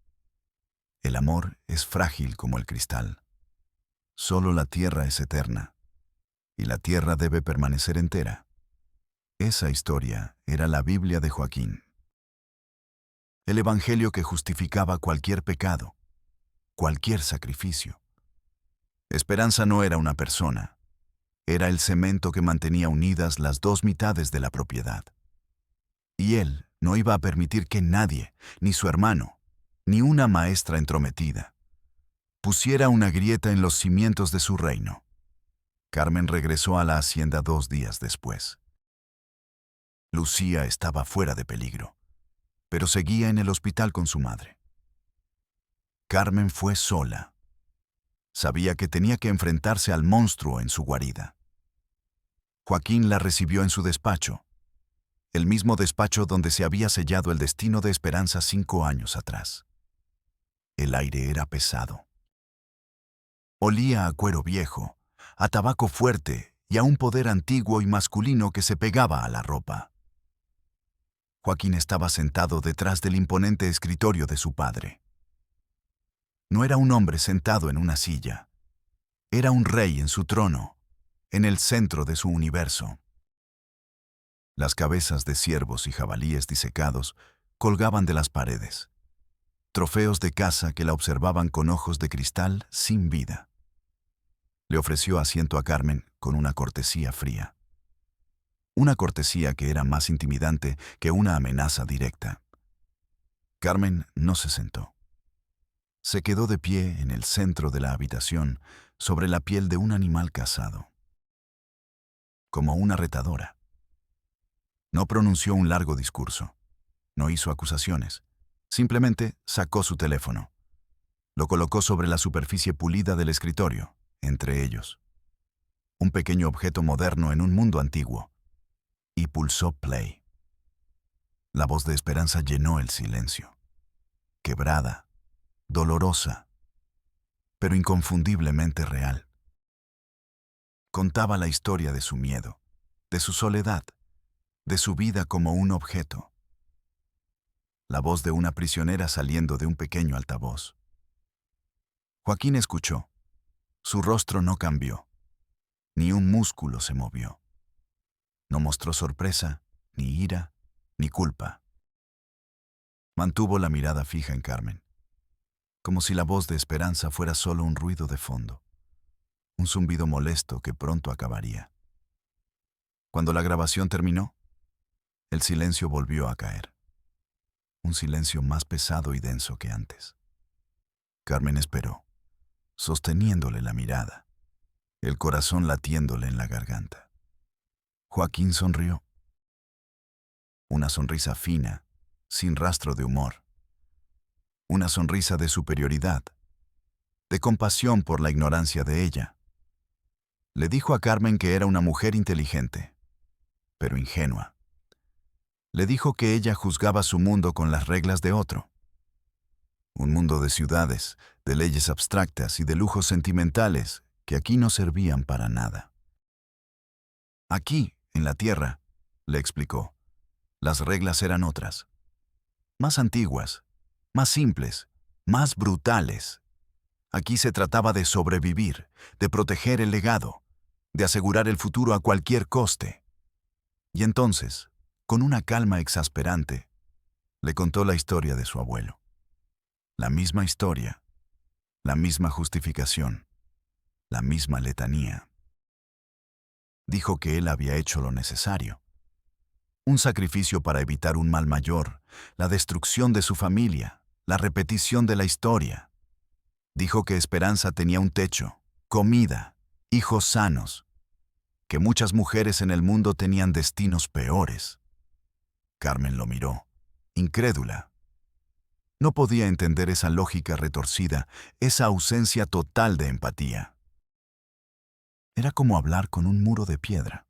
El amor es frágil como el cristal. Solo la tierra es eterna, y la tierra debe permanecer entera. Esa historia era la Biblia de Joaquín. El evangelio que justificaba cualquier pecado, cualquier sacrificio. Esperanza no era una persona, era el cemento que mantenía unidas las dos mitades de la propiedad. Y él no iba a permitir que nadie, ni su hermano, ni una maestra entrometida, pusiera una grieta en los cimientos de su reino. Carmen regresó a la hacienda 2 días después. Lucía estaba fuera de peligro, pero seguía en el hospital con su madre. Carmen fue sola. Sabía que tenía que enfrentarse al monstruo en su guarida. Joaquín la recibió en su despacho, el mismo despacho donde se había sellado el destino de Esperanza 5 años atrás. El aire era pesado. Olía a cuero viejo, a tabaco fuerte y a un poder antiguo y masculino que se pegaba a la ropa. Joaquín estaba sentado detrás del imponente escritorio de su padre. No era un hombre sentado en una silla. Era un rey en su trono, en el centro de su universo. Las cabezas de ciervos y jabalíes disecados colgaban de las paredes, trofeos de caza que la observaban con ojos de cristal sin vida. Le ofreció asiento a Carmen con una cortesía fría. Una cortesía que era más intimidante que una amenaza directa. Carmen no se sentó. Se quedó de pie en el centro de la habitación, sobre la piel de un animal cazado. como una retadora. No pronunció un largo discurso. No hizo acusaciones. Simplemente sacó su teléfono. Lo colocó sobre la superficie pulida del escritorio, entre ellos. Un pequeño objeto moderno en un mundo antiguo. Y pulsó play. La voz de Esperanza llenó el silencio. Quebrada, dolorosa, pero inconfundiblemente real. Contaba la historia de su miedo, de su soledad, de su vida como un objeto. La voz de una prisionera saliendo de un pequeño altavoz. Joaquín escuchó. Su rostro no cambió. Ni un músculo se movió. No mostró sorpresa, ni ira, ni culpa. Mantuvo la mirada fija en Carmen, como si la voz de Esperanza fuera solo un ruido de fondo, un zumbido molesto que pronto acabaría. Cuando la grabación terminó, el silencio volvió a caer. Un silencio más pesado y denso que antes. Carmen esperó, sosteniéndole la mirada, el corazón latiéndole en la garganta. Joaquín sonrió. Una sonrisa fina, sin rastro de humor. Una sonrisa de superioridad, de compasión por la ignorancia de ella. Le dijo a Carmen que era una mujer inteligente, pero ingenua. Le dijo que ella juzgaba su mundo con las reglas de otro. Un mundo de ciudades, de leyes abstractas y de lujos sentimentales que aquí no servían para nada. Aquí, en la tierra, le explicó, las reglas eran otras. Más antiguas, más simples, más brutales. Aquí se trataba de sobrevivir, de proteger el legado, de asegurar el futuro a cualquier coste. Y entonces, con una calma exasperante, le contó la historia de su abuelo. La misma historia, la misma justificación, la misma letanía. Dijo que él había hecho lo necesario. Un sacrificio para evitar un mal mayor, la destrucción de su familia, la repetición de la historia. Dijo que Esperanza tenía un techo, comida, hijos sanos, que muchas mujeres en el mundo tenían destinos peores. Carmen lo miró, incrédula. No podía entender esa lógica retorcida, esa ausencia total de empatía. Era como hablar con un muro de piedra.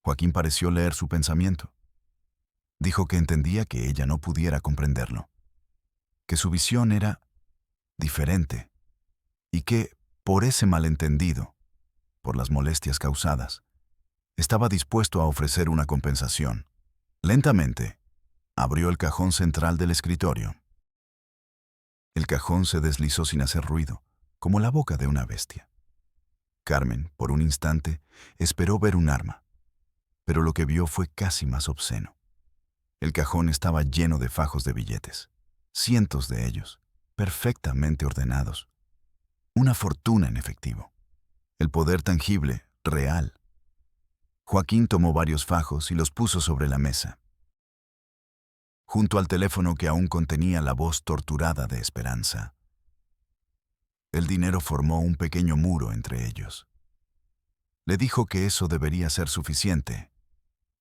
Joaquín pareció leer su pensamiento. Dijo que entendía que ella no pudiera comprenderlo, que su visión era diferente y que, por ese malentendido, por las molestias causadas, estaba dispuesto a ofrecer una compensación. Lentamente, abrió el cajón central del escritorio. El cajón se deslizó sin hacer ruido, como la boca de una bestia. Carmen, por un instante, esperó ver un arma, pero lo que vio fue casi más obsceno. El cajón estaba lleno de fajos de billetes, cientos de ellos, perfectamente ordenados. Una fortuna en efectivo. El poder tangible, real. Joaquín tomó varios fajos y los puso sobre la mesa, junto al teléfono que aún contenía la voz torturada de Esperanza. El dinero formó un pequeño muro entre ellos. Le dijo que eso debería ser suficiente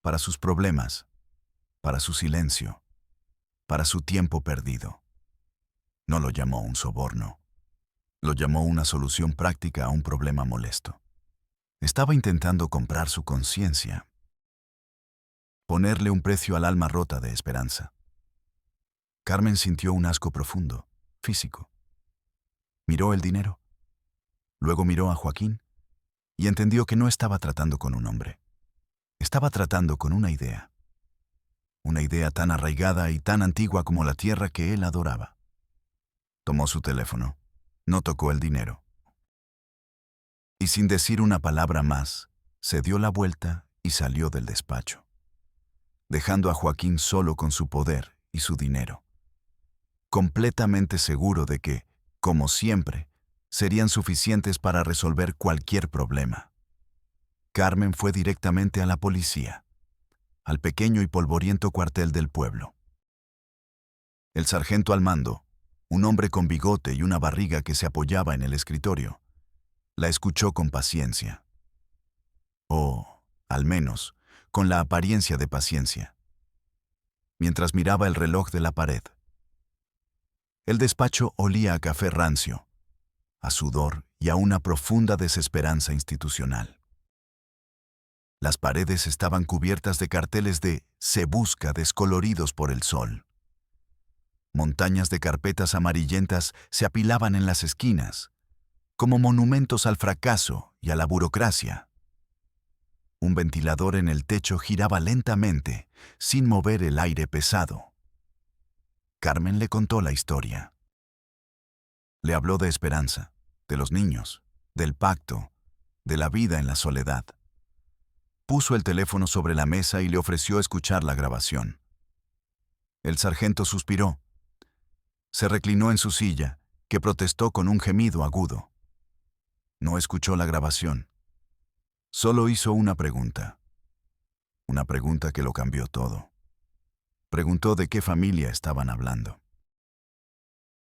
para sus problemas, para su silencio, para su tiempo perdido. No lo llamó un soborno. Lo llamó una solución práctica a un problema molesto. Estaba intentando comprar su conciencia, ponerle un precio al alma rota de Esperanza. Carmen sintió un asco profundo, físico. Miró el dinero, luego miró a Joaquín y entendió que no estaba tratando con un hombre. Estaba tratando con una idea tan arraigada y tan antigua como la tierra que él adoraba. Tomó su teléfono, no tocó el dinero. Y sin decir una palabra más, se dio la vuelta y salió del despacho, dejando a Joaquín solo con su poder y su dinero, completamente seguro de que, como siempre, serían suficientes para resolver cualquier problema. Carmen fue directamente a la policía, al pequeño y polvoriento cuartel del pueblo. El sargento al mando, un hombre con bigote y una barriga que se apoyaba en el escritorio, la escuchó con paciencia. «Oh», al menos, con la apariencia de paciencia, mientras miraba el reloj de la pared. El despacho olía a café rancio, a sudor y a una profunda desesperanza institucional. Las paredes estaban cubiertas de carteles de "Se busca" descoloridos por el sol. Montañas de carpetas amarillentas se apilaban en las esquinas, como monumentos al fracaso y a la burocracia. Un ventilador en el techo giraba lentamente, sin mover el aire pesado. Carmen le contó la historia. Le habló de esperanza, de los niños, del pacto, de la vida en la soledad. Puso el teléfono sobre la mesa y le ofreció escuchar la grabación. El sargento suspiró. Se reclinó en su silla, que protestó con un gemido agudo. No escuchó la grabación. Solo hizo una pregunta que lo cambió todo. Preguntó de qué familia estaban hablando.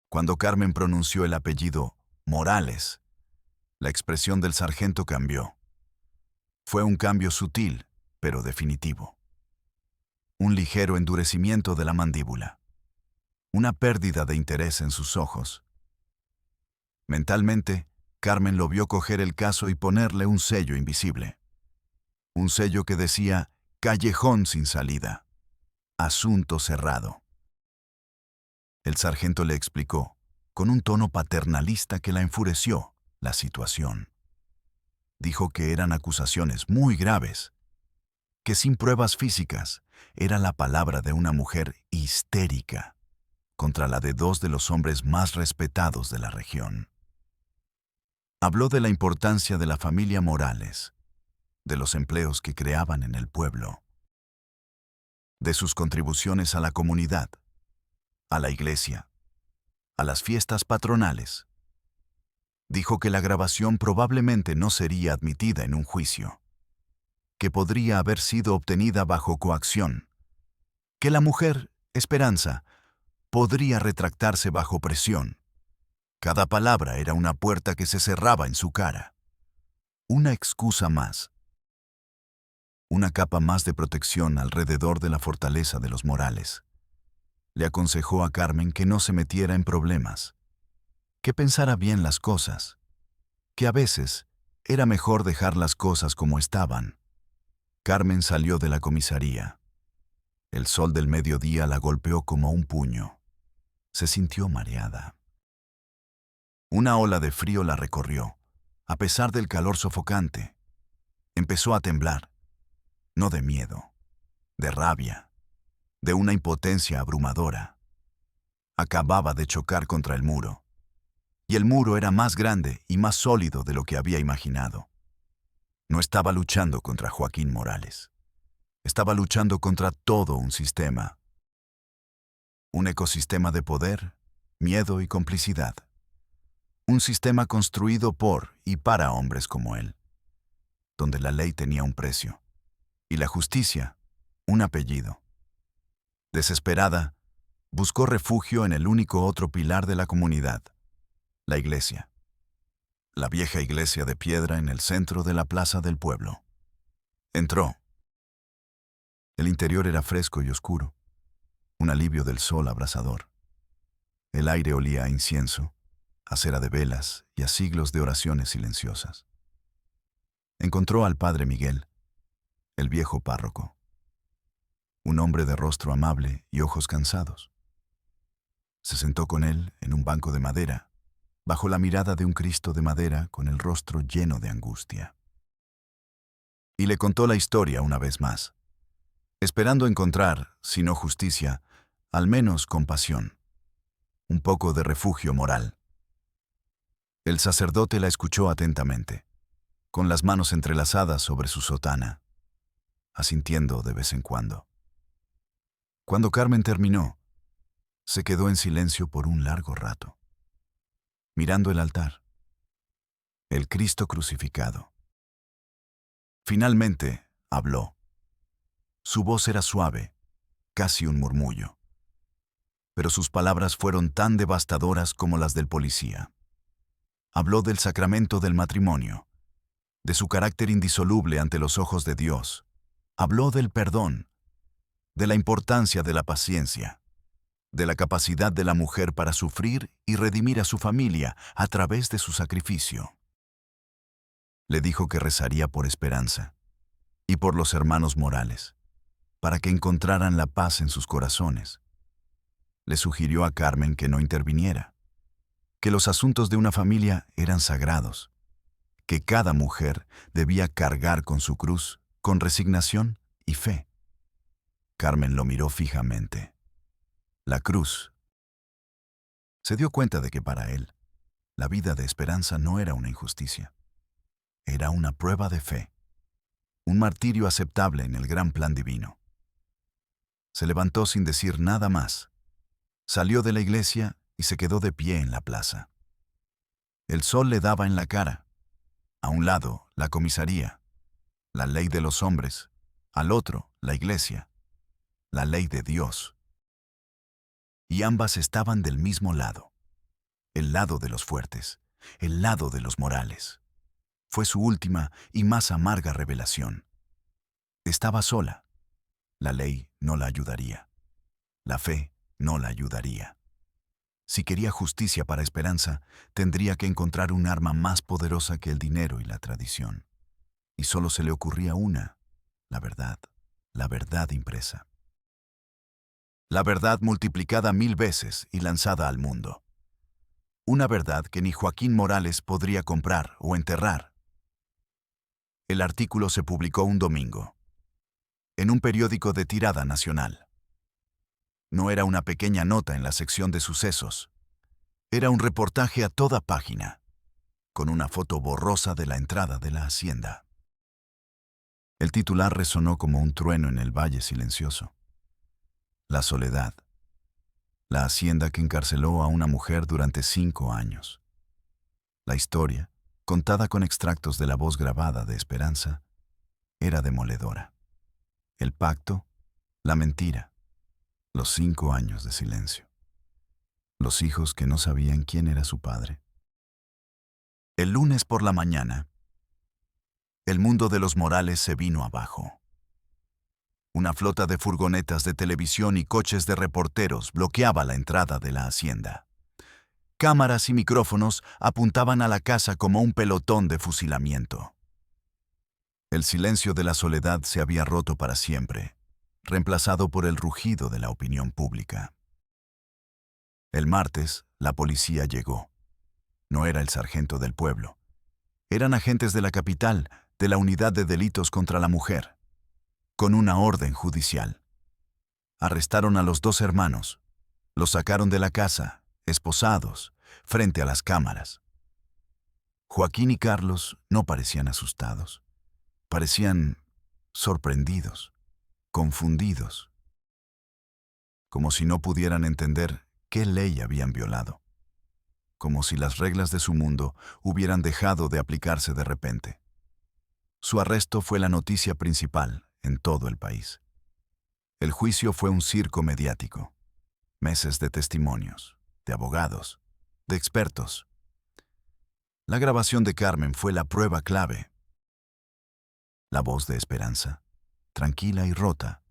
Cuando Carmen pronunció el apellido Morales, la expresión del sargento cambió. Fue un cambio sutil, pero definitivo. Un ligero endurecimiento de la mandíbula. Una pérdida de interés en sus ojos. Mentalmente, Carmen lo vio coger el caso y ponerle un sello invisible. Un sello que decía "Callejón sin salida. Asunto cerrado". El sargento le explicó, con un tono paternalista que la enfureció, la situación. Dijo que eran acusaciones muy graves, que sin pruebas físicas era la palabra de una mujer histérica contra la de dos de los hombres más respetados de la región. Habló de la importancia de la familia Morales, de los empleos que creaban en el pueblo, de sus contribuciones a la comunidad, a la iglesia, a las fiestas patronales. Dijo que la grabación probablemente no sería admitida en un juicio, que podría haber sido obtenida bajo coacción, que la mujer, Esperanza, podría retractarse bajo presión. Cada palabra era una puerta que se cerraba en su cara. Una excusa más. Una capa más de protección alrededor de la fortaleza de los Morales. Le aconsejó a Carmen que no se metiera en problemas, que pensara bien las cosas, que a veces era mejor dejar las cosas como estaban. Carmen salió de la comisaría. El sol del mediodía la golpeó como un puño. Se sintió mareada. Una ola de frío la recorrió, a pesar del calor sofocante. Empezó a temblar, no de miedo, de rabia, de una impotencia abrumadora. Acababa de chocar contra el muro. Y el muro era más grande y más sólido de lo que había imaginado. No estaba luchando contra Joaquín Morales. Estaba luchando contra todo un sistema. Un ecosistema de poder, miedo y complicidad. Un sistema construido por y para hombres como él, donde la ley tenía un precio y la justicia un apellido. Desesperada, buscó refugio en el único otro pilar de la comunidad, la iglesia. La vieja iglesia de piedra en el centro de la plaza del pueblo. Entró. El interior era fresco y oscuro, un alivio del sol abrasador. El aire olía a incienso, a cera de velas y a siglos de oraciones silenciosas. Encontró al padre Miguel, el viejo párroco, un hombre de rostro amable y ojos cansados. Se sentó con él en un banco de madera, bajo la mirada de un Cristo de madera con el rostro lleno de angustia. Y le contó la historia una vez más, esperando encontrar, si no justicia, al menos compasión, un poco de refugio moral. El sacerdote la escuchó atentamente, con las manos entrelazadas sobre su sotana, asintiendo de vez en cuando. Cuando Carmen terminó, se quedó en silencio por un largo rato, mirando el altar, el Cristo crucificado. Finalmente, habló. Su voz era suave, casi un murmullo, pero sus palabras fueron tan devastadoras como las del policía. Habló del sacramento del matrimonio, de su carácter indisoluble ante los ojos de Dios. Habló del perdón, de la importancia de la paciencia, de la capacidad de la mujer para sufrir y redimir a su familia a través de su sacrificio. Le dijo que rezaría por Esperanza y por los hermanos Morales, para que encontraran la paz en sus corazones. Le sugirió a Carmen que no interviniera, que los asuntos de una familia eran sagrados, que cada mujer debía cargar con su cruz, con resignación y fe. Carmen lo miró fijamente. La cruz. Se dio cuenta de que para él, la vida de Esperanza no era una injusticia. Era una prueba de fe, un martirio aceptable en el gran plan divino. Se levantó sin decir nada más. Salió de la iglesia y se quedó de pie en la plaza. El sol le daba en la cara. A un lado, la comisaría, la ley de los hombres; al otro, la iglesia, la ley de Dios. Y ambas estaban del mismo lado, el lado de los fuertes, el lado de los morales. Fue su última y más amarga revelación. Estaba sola. La ley no la ayudaría. La fe no la ayudaría. Si quería justicia para Esperanza, tendría que encontrar un arma más poderosa que el dinero y la tradición. Y solo se le ocurría una: la verdad impresa. La verdad multiplicada 1000 veces y lanzada al mundo. Una verdad que ni Joaquín Morales podría comprar o enterrar. El artículo se publicó un domingo, en un periódico de tirada nacional. No era una pequeña nota en la sección de sucesos. Era un reportaje a toda página, con una foto borrosa de la entrada de la hacienda. El titular resonó como un trueno en el valle silencioso. La soledad. La hacienda que encarceló a una mujer durante 5 años. La historia, contada con extractos de la voz grabada de Esperanza, era demoledora. El pacto, la mentira, los 5 años de silencio. Los hijos que no sabían quién era su padre. El lunes por la mañana, el mundo de los Morales se vino abajo. Una flota de furgonetas de televisión y coches de reporteros bloqueaba la entrada de la hacienda. Cámaras y micrófonos apuntaban a la casa como un pelotón de fusilamiento. El silencio de la soledad se había roto para siempre, reemplazado por el rugido de la opinión pública. El martes, la policía llegó. No era el sargento del pueblo. Eran agentes de la capital, de la Unidad de Delitos contra la Mujer, con una orden judicial. Arrestaron a los 2 hermanos. Los sacaron de la casa, esposados, frente a las cámaras. Joaquín y Carlos no parecían asustados. Parecían sorprendidos, confundidos, como si no pudieran entender qué ley habían violado, como si las reglas de su mundo hubieran dejado de aplicarse de repente. Su arresto fue la noticia principal en todo el país. El juicio fue un circo mediático. Meses de testimonios, de abogados, de expertos. La grabación de Carmen fue la prueba clave. La voz de Esperanza, tranquila y rota,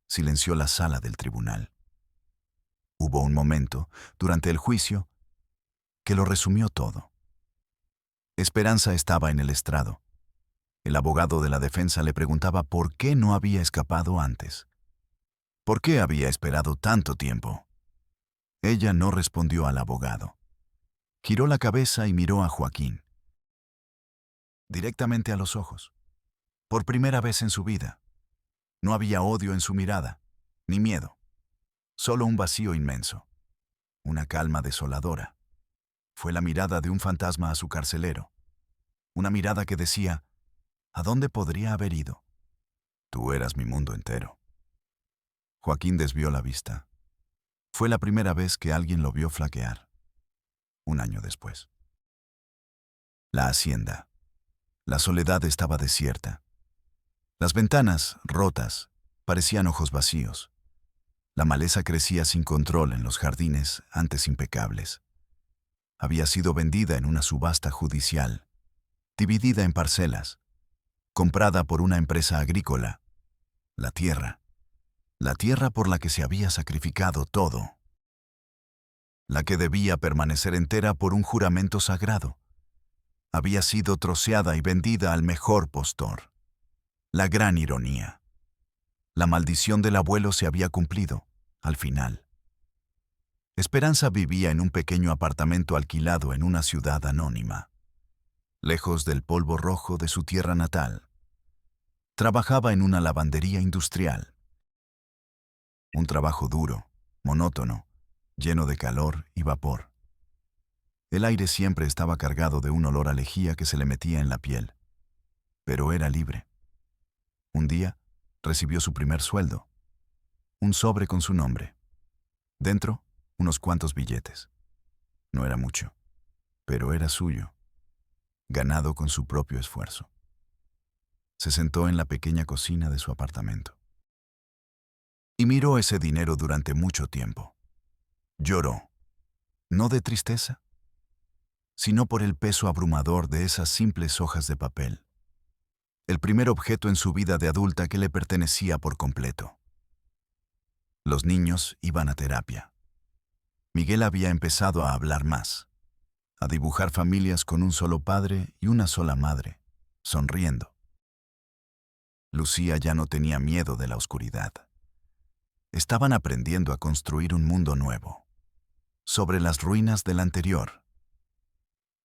silenció la sala del tribunal. Hubo un momento, durante el juicio, que lo resumió todo. Esperanza estaba en el estrado. El abogado de la defensa le preguntaba por qué no había escapado antes. ¿Por qué había esperado tanto tiempo? Ella no respondió al abogado. Giró la cabeza y miró a Joaquín, directamente a los ojos. Por primera vez en su vida. No había odio en su mirada, ni miedo. Solo un vacío inmenso. Una calma desoladora. Fue la mirada de un fantasma a su carcelero. Una mirada que decía: ¿a dónde podría haber ido? Tú eras mi mundo entero. Joaquín desvió la vista. Fue la primera vez que alguien lo vio flaquear. Un año después. La hacienda. La soledad estaba desierta. Las ventanas, rotas, parecían ojos vacíos. La maleza crecía sin control en los jardines antes impecables. Había sido vendida en una subasta judicial. dividida en parcelas, comprada por una empresa agrícola, la tierra por la que se había sacrificado todo, la que debía permanecer entera por un juramento sagrado, había sido troceada y vendida al mejor postor. La gran ironía. La maldición del abuelo se había cumplido, al final. Esperanza vivía en un pequeño apartamento alquilado en una ciudad anónima, lejos del polvo rojo de su tierra natal. Trabajaba en una lavandería industrial. Un trabajo duro, monótono, lleno de calor y vapor. El aire siempre estaba cargado de un olor a lejía que se le metía en la piel. Pero era libre. Un día, recibió su primer sueldo. Un sobre con su nombre. Dentro, unos cuantos billetes. No era mucho, pero era suyo, ganado con su propio esfuerzo. Se sentó en la pequeña cocina de su apartamento y miró ese dinero durante mucho tiempo. Lloró, no de tristeza, sino por el peso abrumador de esas simples hojas de papel. El primer objeto en su vida de adulta que le pertenecía por completo. Los niños iban a terapia. Miguel había empezado a hablar más, a dibujar familias con un solo padre y una sola madre, sonriendo. Lucía ya no tenía miedo de la oscuridad. Estaban aprendiendo a construir un mundo nuevo, sobre las ruinas del anterior.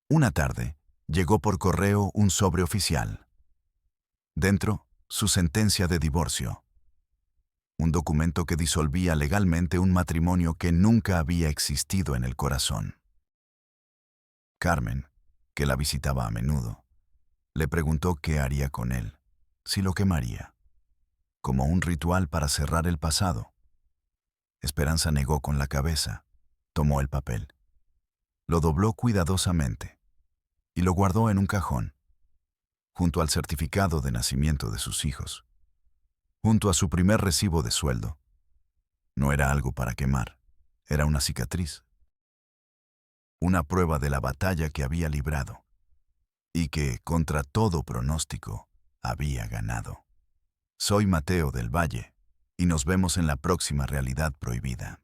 Una tarde, llegó por correo un sobre oficial. Dentro, su sentencia de divorcio. Un documento que disolvía legalmente un matrimonio que nunca había existido en el corazón. Carmen, que la visitaba a menudo, le preguntó qué haría con él, si lo quemaría, como un ritual para cerrar el pasado. Esperanza negó con la cabeza, tomó el papel, lo dobló cuidadosamente y lo guardó en un cajón, junto al certificado de nacimiento de sus hijos, junto a su primer recibo de sueldo. No era algo para quemar, era una cicatriz, una prueba de la batalla que había librado y que, contra todo pronóstico, había ganado. Soy Mateo del Valle y nos vemos en la próxima Realidad Prohibida.